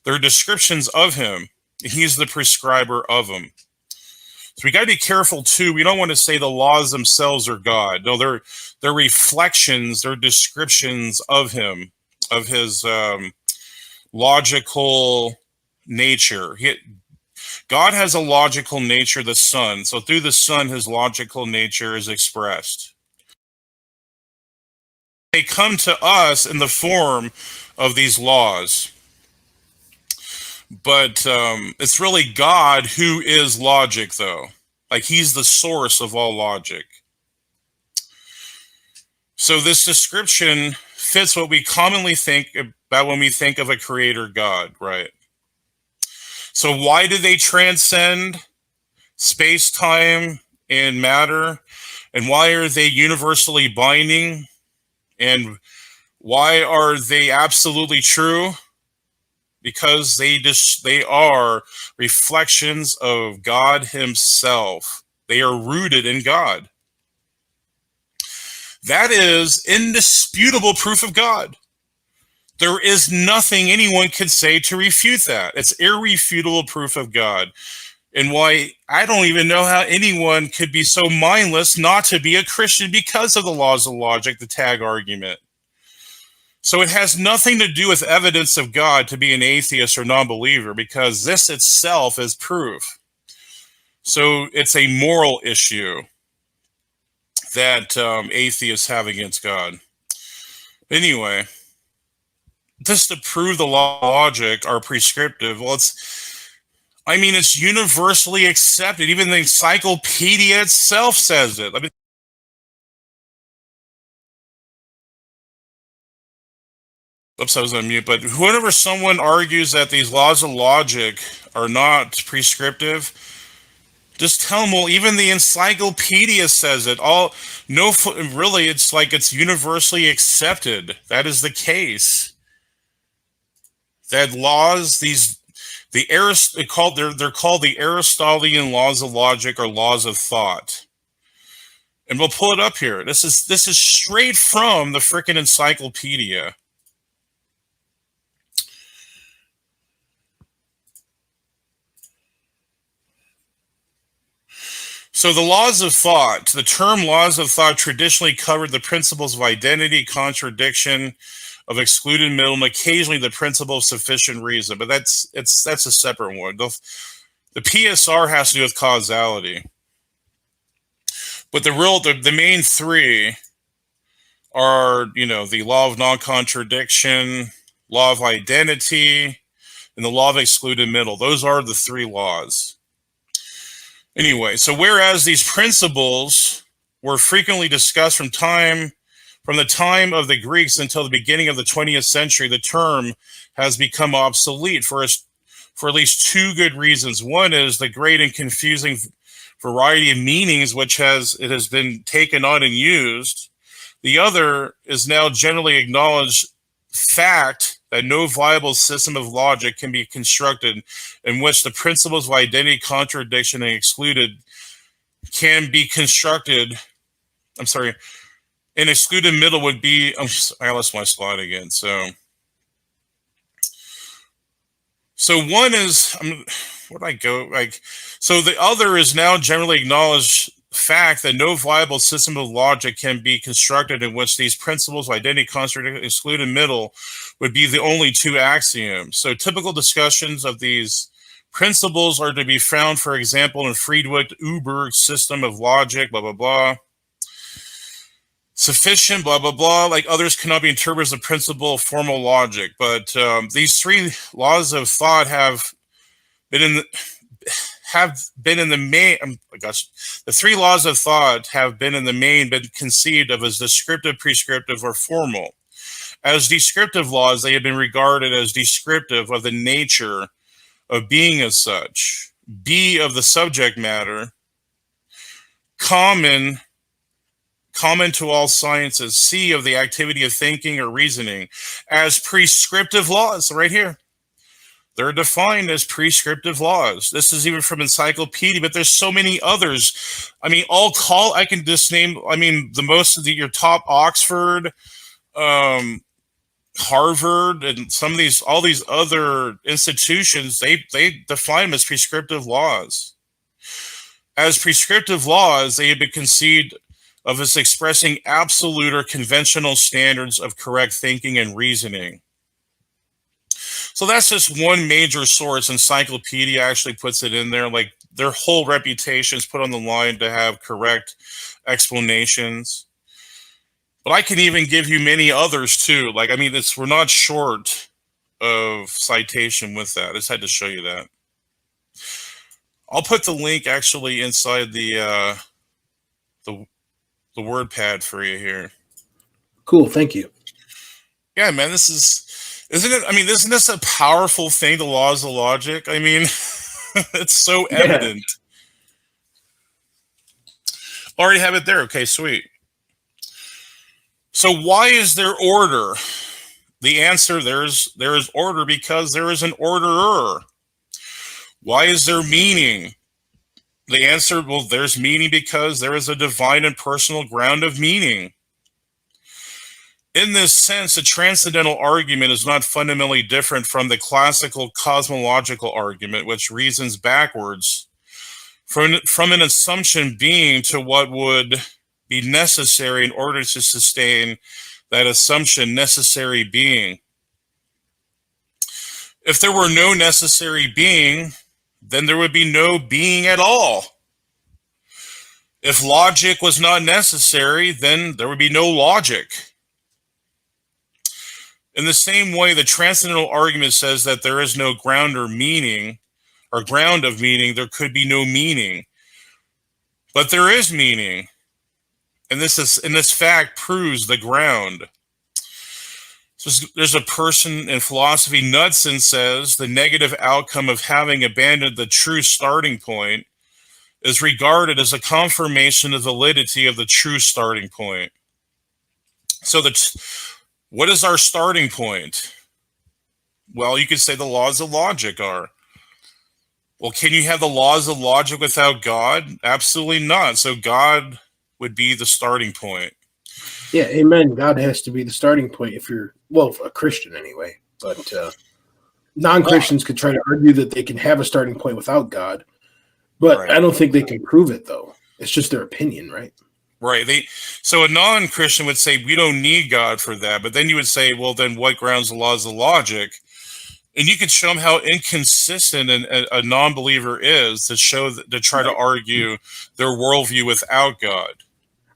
They're descriptions of him. He's the prescriber of them. So we got to be careful too. We don't want to say the laws themselves are God. No, they're reflections. They're descriptions of him, of his logical nature. God has a logical nature, the Son. So through the Son, his logical nature is expressed. They come to us in the form of these laws. But it's really God who is logic, though. Like, he's the source of all logic. So this description fits what we commonly think about when we think of a creator God, right? So why do they transcend space, time, and matter? And why are they universally binding? And why are they absolutely true? Because they are reflections of God himself. They are rooted in God. That is indisputable proof of God. There is nothing anyone could say to refute that. It's irrefutable proof of God. And why I don't even know how anyone could be so mindless not to be a Christian because of the laws of logic, the T.A.G argument. So it has nothing to do with evidence of God to be an atheist or non-believer, because this itself is proof. So it's a moral issue that atheists have against God. Anyway, just to prove the law of logic are prescriptive, well, it's universally accepted. Even the encyclopedia itself says it. Oops, I was on mute. But whenever someone argues that these laws of logic are not prescriptive, just tell them, well, even the encyclopedia says it. Really, it's like it's universally accepted. That is the case. That laws, they're called the Aristotelian laws of logic or laws of thought. And we'll pull it up here. This is straight from the frickin' encyclopedia. So the laws of thought, the term laws of thought traditionally covered the principles of identity, contradiction, of excluded middle, and occasionally the principle of sufficient reason. But that's a separate one. The PSR has to do with causality. But the main three are, the law of non-contradiction, law of identity, and the law of excluded middle. Those are the three laws. Anyway, so whereas these principles were frequently discussed from the time of the Greeks until the beginning of the 20th century, the term has become obsolete for at least two good reasons. One is the great and confusing variety of meanings it has been taken on and used. The other is now generally acknowledged fact that no viable system of logic can be constructed in which the principles of identity, contradiction, and excluded can be constructed. I'm sorry. An excluded middle would be. I lost my slide again. So one is. Where'd I go? So the other is now generally acknowledged fact that no viable system of logic can be constructed in which these principles of identity, contradiction, excluded middle would be the only two axioms. So typical discussions of these principles are to be found, for example, in Friedrich Uberg's system of logic, blah, blah, blah. Sufficient, blah, blah, blah. Like others cannot be interpreted as a principle of formal logic. But these three laws of thought have been in the main. The three laws of thought have been in the main been conceived of as descriptive, prescriptive, or formal. As descriptive laws, they have been regarded as descriptive of the nature of being as such, B, of the subject matter, common to all sciences, C, of the activity of thinking or reasoning. As prescriptive laws, right here. They're defined as prescriptive laws. This is even from encyclopedia, but there's so many others. I mean, I can just name, the most of your top Oxford, Harvard, and all these other institutions, they define them as prescriptive laws. As prescriptive laws, they have been conceived of as expressing absolute or conventional standards of correct thinking and reasoning. So that's just one major source. Encyclopedia actually puts it in there. Like their whole reputation is put on the line to have correct explanations. But I can even give you many others too. We're not short of citation with that. I just had to show you that. I'll put the link actually inside the word pad for you here. Cool, thank you. Yeah, man, isn't this a powerful thing, the laws of logic? It's so evident. Already have it there. Okay, sweet. So why is there order? The answer, there is order because there is an orderer. Why is there meaning? The answer, there's meaning because there is a divine and personal ground of meaning. In this sense, a transcendental argument is not fundamentally different from the classical cosmological argument, which reasons backwards from an assumption being to what would be necessary in order to sustain that assumption necessary being. If there were no necessary being, then there would be no being at all. If logic was not necessary, then there would be no logic. In the same way, the transcendental argument says that there is no ground of meaning, there could be no meaning. But there is meaning. And this fact proves the ground. So there's a person in philosophy, Knudsen says, the negative outcome of having abandoned the true starting point is regarded as a confirmation of the validity of the true starting point. So what is our starting point? Well, you could say the laws of logic are. Well, can you have the laws of logic without God? Absolutely not. So God would be the starting point. Yeah, amen. God has to be the starting point if you're, a Christian anyway. But non-Christians could try to argue that they can have a starting point without God. But right. I don't think they can prove it, though. It's just their opinion, right? Right. So a non-Christian would say we don't need God for that, but then you would say, well, then what grounds the laws of logic? And you could show them how inconsistent a non-believer is to try to argue their worldview without God.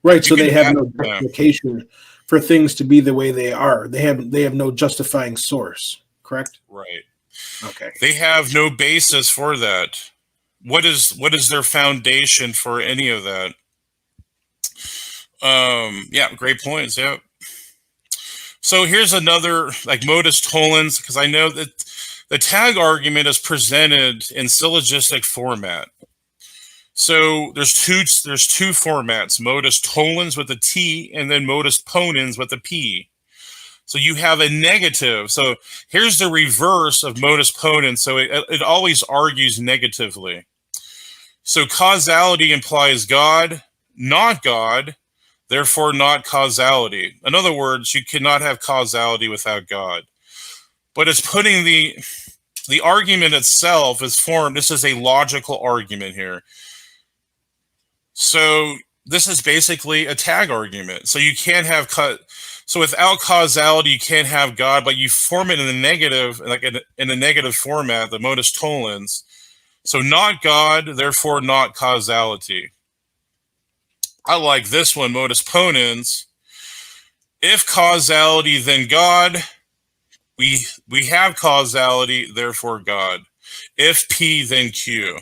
Right. So they have no justification for things to be the way they are. They have no justifying source. Correct. Right. Okay. They have no basis for that. What is their foundation for any of that? Yeah, great points. Yeah. So here's another, like, modus tollens, because I know that the T.A.G argument is presented in syllogistic format. So there's two formats: modus tollens with a T, and then modus ponens with a P. So you have a negative. So here's the reverse of modus ponens. So it always argues negatively. So causality implies God, not God, therefore not causality. In other words, you cannot have causality without God. But it's putting the argument itself is formed. This is a logical argument here. So this is basically a T.A.G argument. So you can't have so without causality, you can't have God, but you form it in a negative, like in a negative format, the modus tollens. So not God, therefore not causality. I like this one, modus ponens. If causality, then God. We have causality, therefore God. If P, then Q.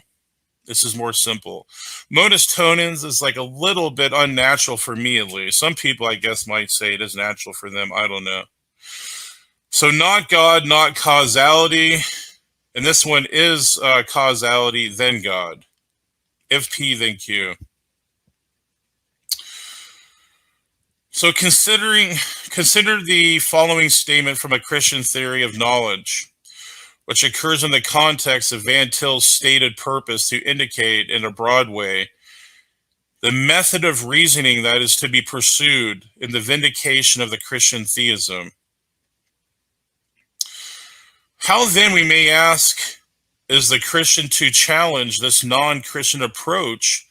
This is more simple. Modus tollens is like a little bit unnatural for me, at least. Some people, I guess, might say it is natural for them. I don't know. So not God, not causality. And this one is causality, then God. If P, then Q. So consider the following statement from a Christian theory of knowledge, which occurs in the context of Van Til's stated purpose to indicate in a broad way the method of reasoning that is to be pursued in the vindication of the Christian theism. How then, we may ask, is the Christian to challenge this non-Christian approach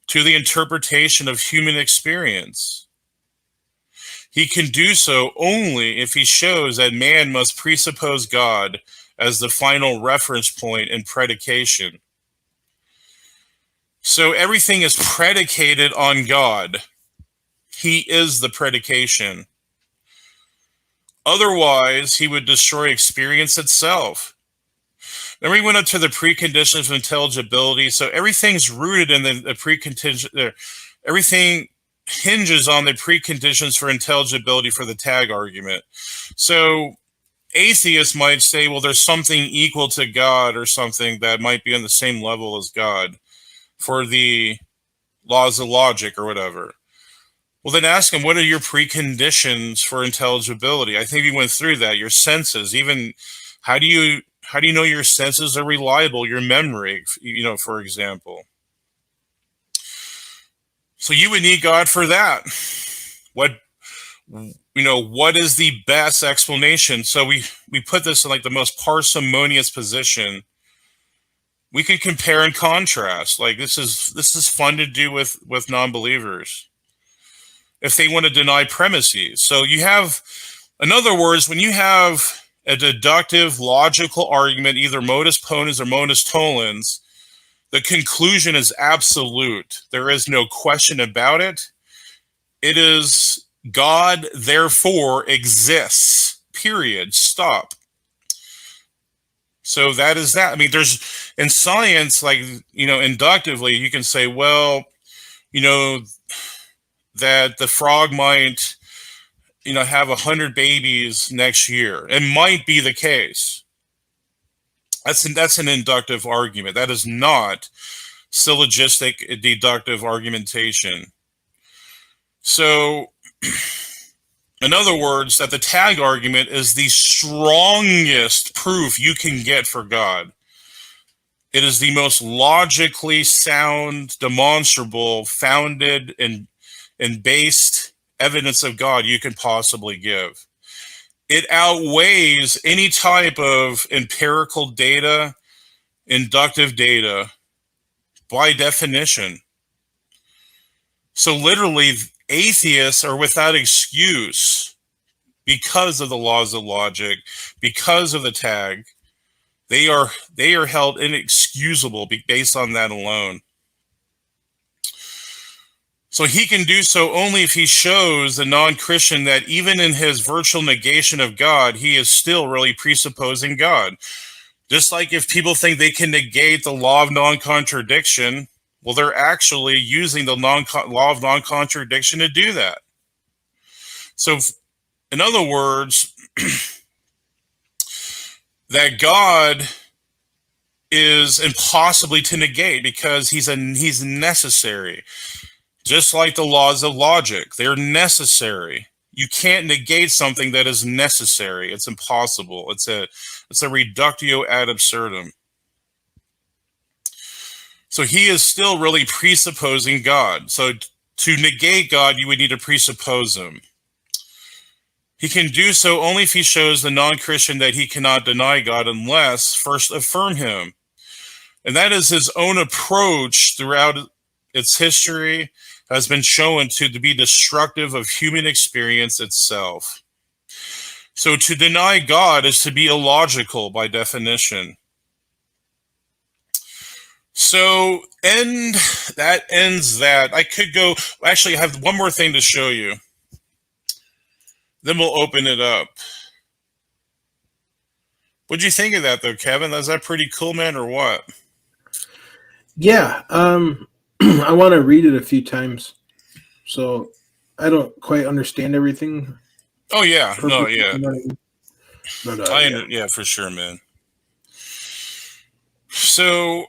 to the interpretation of human experience? He can do so only if he shows that man must presuppose God as the final reference point and predication. So everything is predicated on God. He is the predication. Otherwise, he would destroy experience itself. Then we went up to the preconditions of intelligibility. So everything's rooted in the precondition. Everything hinges on the preconditions for intelligibility for the T.A.G argument. So atheists might say, well, there's something equal to God or something that might be on the same level as God for the laws of logic or whatever. Well, then ask them, what are your preconditions for intelligibility? I think we went through that. Your senses, even how do you know your senses are reliable? Your memory, for example. So you would need God for that. What is the best explanation? So we put this in like the most parsimonious position. We could compare and contrast. Like this is fun to do with non-believers if they want to deny premises. So you have, in other words, when you have a deductive logical argument, either modus ponens or modus tollens, the conclusion is absolute. There is no question about it. It is God, therefore, exists. Period. Stop. So that is that. I mean, there's, in science, like, inductively, you can say, well, that the frog might, have 100 babies next year. It might be the case. That's an inductive argument. That is not syllogistic deductive argumentation. So, in other words, that the T.A.G argument is the strongest proof you can get for God. It is the most logically sound, demonstrable, founded, and based evidence of God you can possibly give. It outweighs any type of empirical data, inductive data, by definition. So literally, atheists are without excuse because of the laws of logic, because of the T.A.G. They are held inexcusable based on that alone. So he can do so only if he shows the non-Christian that even in his virtual negation of God, he is still really presupposing God. Just like if people think they can negate the law of non-contradiction, well, they're actually using the law of non-contradiction to do that. So, in other words, that God is impossibly to negate because he's necessary. Just like the laws of logic, they're necessary. You can't negate something that is necessary. It's impossible. It's a reductio ad absurdum. So he is still really presupposing God. So to negate God, you would need to presuppose him. He can do so only if he shows the non-Christian that he cannot deny God unless first affirm him. And that is his own approach throughout its history, has been shown to be destructive of human experience itself. So to deny God is to be illogical by definition. So that ends that. I could go, actually I have one more thing to show you. Then we'll open it up. What'd you think of that though, Kevin? Is that pretty cool, man, or what? Yeah, I want to read it a few times, so I don't quite understand everything. Oh yeah, no, yeah, but, yeah, for sure, man. So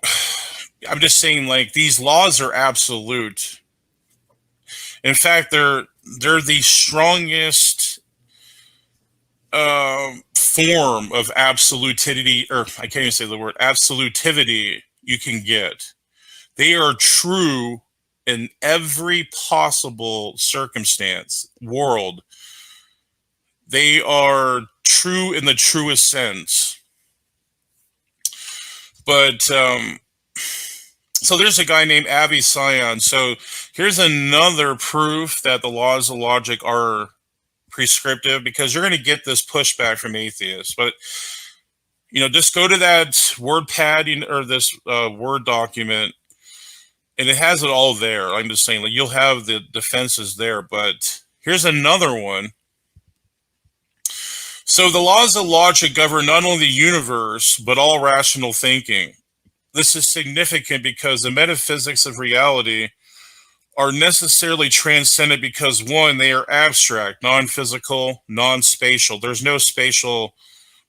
I'm just saying, like, these laws are absolute. In fact, they're the strongest form of absolutivity, or I can't even say the word absolutivity you can get. They are true in every possible circumstance, world. They are true in the truest sense. But so there's a guy named A.G So here's another proof that the laws of logic are prescriptive, because you're going to get this pushback from atheists. But just go to that word pad or this Word document, and it has it all there. I'm just saying, like, you'll have the defenses there. But here's another one. So the laws of logic govern not only the universe, but all rational thinking. This is significant because the metaphysics of reality are necessarily transcendent because, one, they are abstract, non-physical, non-spatial. There's no spatial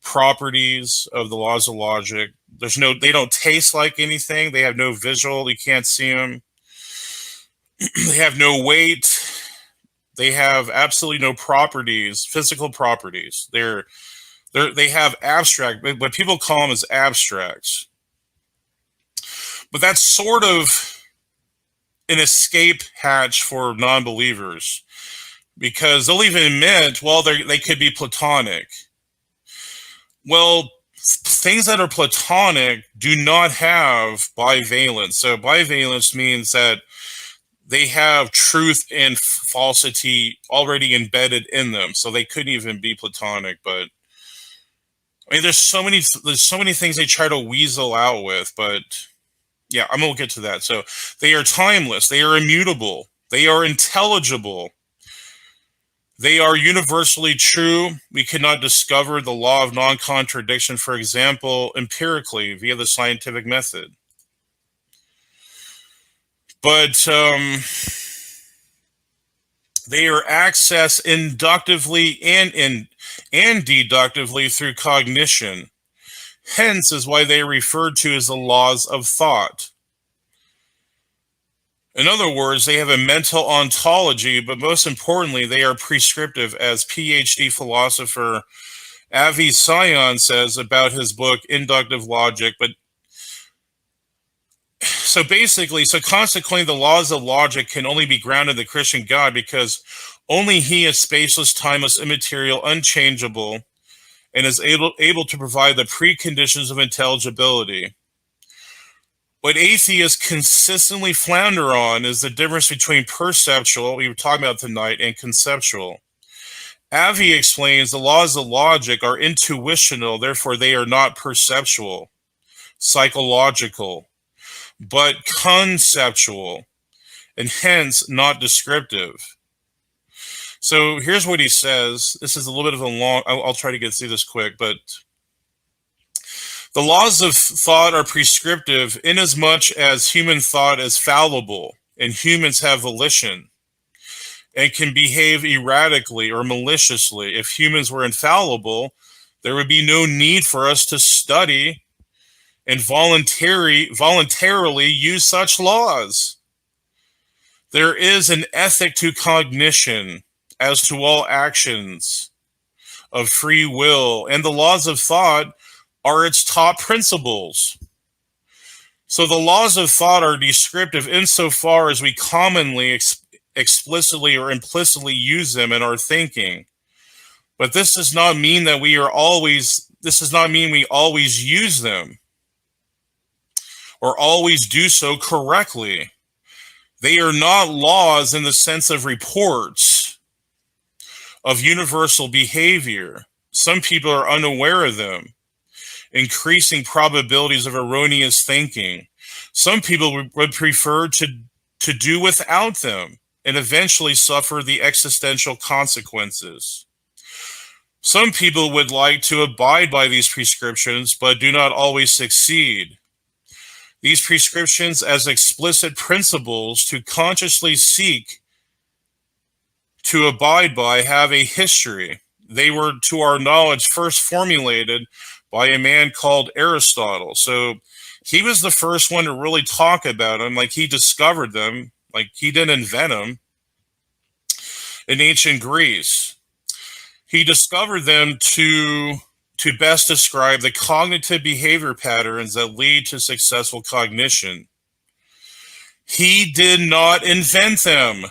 properties of the laws of logic. They don't taste like anything. They have no visual. You can't see them. They have no weight. They have absolutely no properties, physical properties. They have abstract, what people call them as abstracts. But that's sort of an escape hatch for non-believers, because they'll even admit, well, they could be Platonic. Well, things that are Platonic do not have bivalence. So bivalence means that they have truth and falsity already embedded in them, so they couldn't even be Platonic. But I mean, there's so many things they try to weasel out with, but yeah, I'm gonna get to that. So they are timeless, they are immutable, they are intelligible, they are universally true. We cannot discover the law of non-contradiction, for example, empirically via the scientific method. But they are accessed inductively and deductively through cognition. Hence is why they are referred to as the laws of thought. In other words, they have a mental ontology, but most importantly, they are prescriptive, as PhD philosopher A.G says about his book, Inductive Logic. But so consequently, the laws of logic can only be grounded in the Christian God, because only he is spaceless, timeless, immaterial, unchangeable, and is able to provide the preconditions of intelligibility. what atheists consistently flounder on is the difference between perceptual, we were talking about tonight, and conceptual. Avi explains the laws of logic are intuitional, therefore they are not perceptual, psychological, but conceptual, and hence not descriptive. So here's what he says. This is a little bit of a long, I'll try to get through this quick, but the laws of thought are prescriptive inasmuch as human thought is fallible and humans have volition and can behave erratically or maliciously. If humans were infallible, there would be no need for us to study and voluntarily use such laws. There is an ethic to cognition as to all actions of free will, and the laws of thought are its top principles. So the laws of thought are descriptive insofar as we commonly explicitly or implicitly use them in our thinking. But this does not mean that we always use them or always do so correctly. They are not laws in the sense of reports of universal behavior. Some people are unaware of them, increasing probabilities of erroneous thinking. Some people would prefer to do without them and eventually suffer the existential consequences. Some people would like to abide by these prescriptions, but do not always succeed. These prescriptions as explicit principles to consciously seek to abide by have a history. They were, to our knowledge, first formulated by a man called Aristotle. So he was the first one to really talk about them, like he discovered them, like he didn't invent them. In ancient Greece, he discovered them to best describe the cognitive behavior patterns that lead to successful cognition. He did not invent them,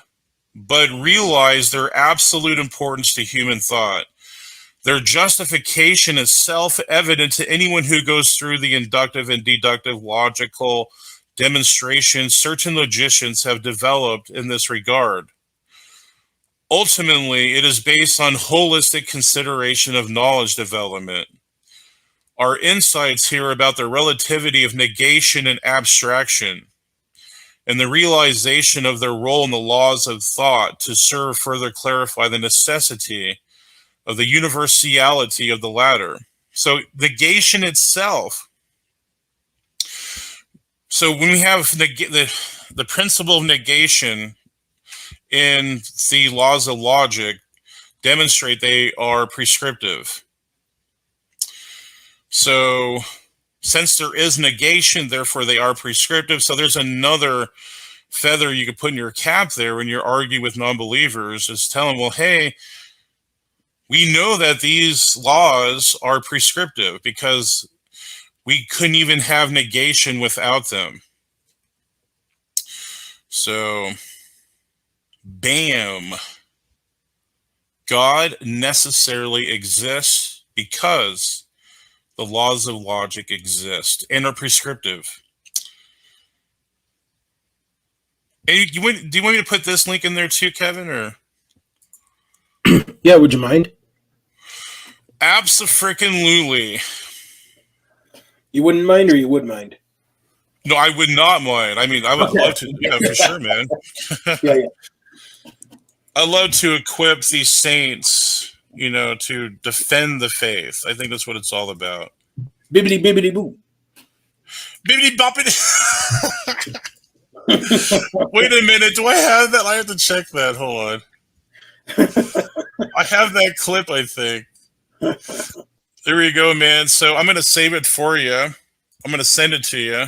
but realized their absolute importance to human thought. Their justification is self-evident to anyone who goes through the inductive and deductive logical demonstrations certain logicians have developed in this regard. Ultimately, it is based on holistic consideration of knowledge development. Our insights here about the relativity of negation and abstraction, and the realization of their role in the laws of thought to serve further clarify the necessity of the universality of the latter. So negation itself. So when we have the principle of negation in the laws of logic, demonstrate they are prescriptive. So since there is negation, therefore they are prescriptive. So there's another feather you could put in your cap there when you're arguing with non-believers, is tell them, well, hey, we know that these laws are prescriptive because we couldn't even have negation without them. So, bam. God necessarily exists because the laws of logic exist and are prescriptive. Hey, do you want me to put this link in there too, Kevin? Or yeah, would you mind? Abso-freaking-lutely. You wouldn't mind, or you would mind? No, I would not mind. I mean, I would love to. Yeah, for sure, man. yeah. I love to equip these saints, to defend the faith. I think that's what it's all about. Bibbidi bibbidi boo. Bibbidi boppity. Wait a minute. Do I have that? I have to check that. Hold on. I have that clip, I think. There we go, man. So I'm going to save it for you. I'm going to send it to you.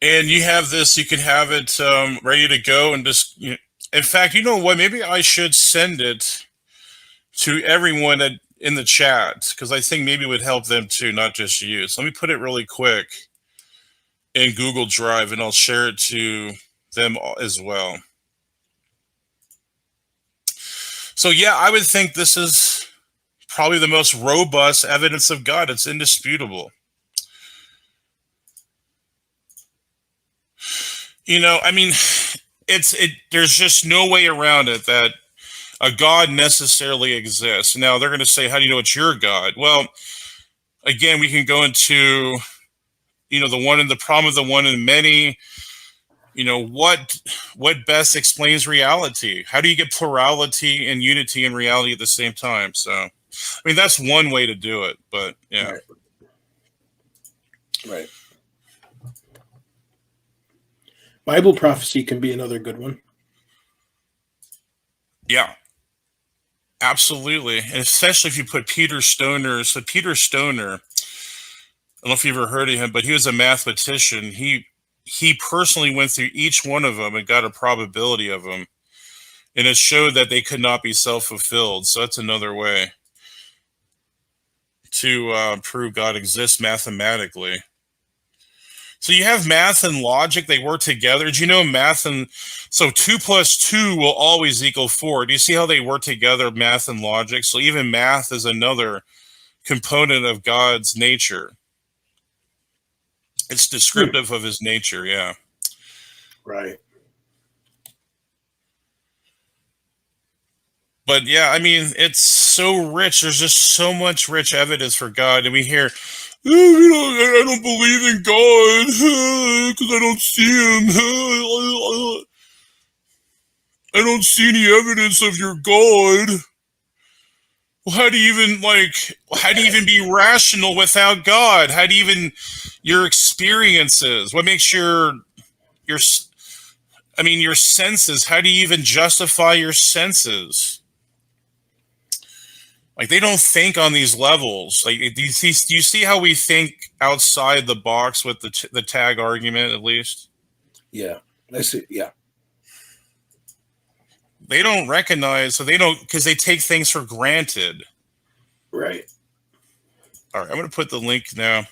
And you have this, you can have it ready to go and just, in fact, you know what? Maybe I should send it to everyone in the chat, because I think maybe it would help them too, not just you. So let me put it really quick in Google Drive, and I'll share it to them as well. So yeah, I would think this is probably the most robust evidence of God. It's indisputable. I mean, there's just no way around it that a God necessarily exists. Now they're going to say, how do you know it's your God? Well, again, we can go into, the problem of the one and many. What best explains reality? How do you get plurality and unity and reality at the same time? So, I mean, that's one way to do it, but yeah. Right. Bible prophecy can be another good one. Yeah. Absolutely. And especially if you put Peter Stoner. So Peter Stoner, I don't know if you've ever heard of him, but he was a mathematician. He personally went through each one of them and got a probability of them. And it showed that they could not be self-fulfilled. So that's another way to prove God exists mathematically. So you have math and logic, they work together. Do you know so 2 plus 2 will always equal 4. Do you see how they work together, math and logic? So even math is another component of God's nature. It's descriptive of his nature, yeah. Right. But yeah, I mean, it's so rich. There's just so much rich evidence for God. And we hear, I don't believe in God because I don't see him. I don't see any evidence of your God. Well, how do you even be rational without God? How do you even, your experiences? What makes your senses? How do you even justify your senses? Like, they don't think on these levels. Like, do you see how we think outside the box with the T.A.G argument, at least? Yeah, I see. Yeah. They don't recognize, because they take things for granted. Right. All right, I'm going to put the link now.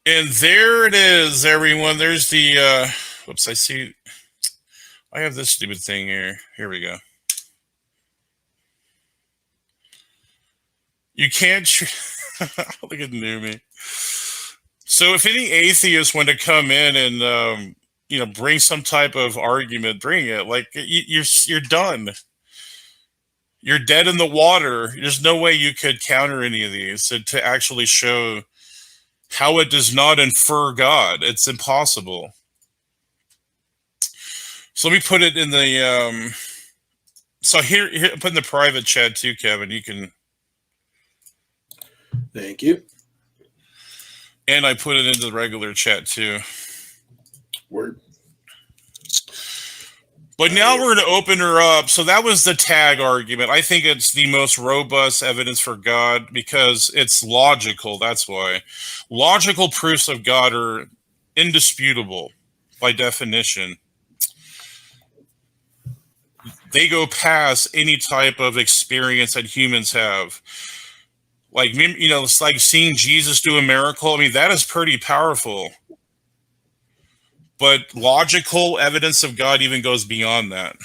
And there it is, everyone. There's the, whoops, I have this stupid thing here. Here we go. You can't, look at me. So if any atheist want to come in and, bring some type of argument, bring it. Like, you're done. You're dead in the water. There's no way you could counter any of these to actually show how it does not infer God. It's impossible. So let me put it in the, so here put in the private chat too, Kevin. You can. Thank you. And I put it into the regular chat too. Word. But now we're going to open her up. So that was the T.A.G argument. I think it's the most robust evidence for God because it's logical. That's why. Logical proofs of God are indisputable by definition. They go past any type of experience that humans have. Like, it's like seeing Jesus do a miracle. I mean, that is pretty powerful. But logical evidence of God even goes beyond that.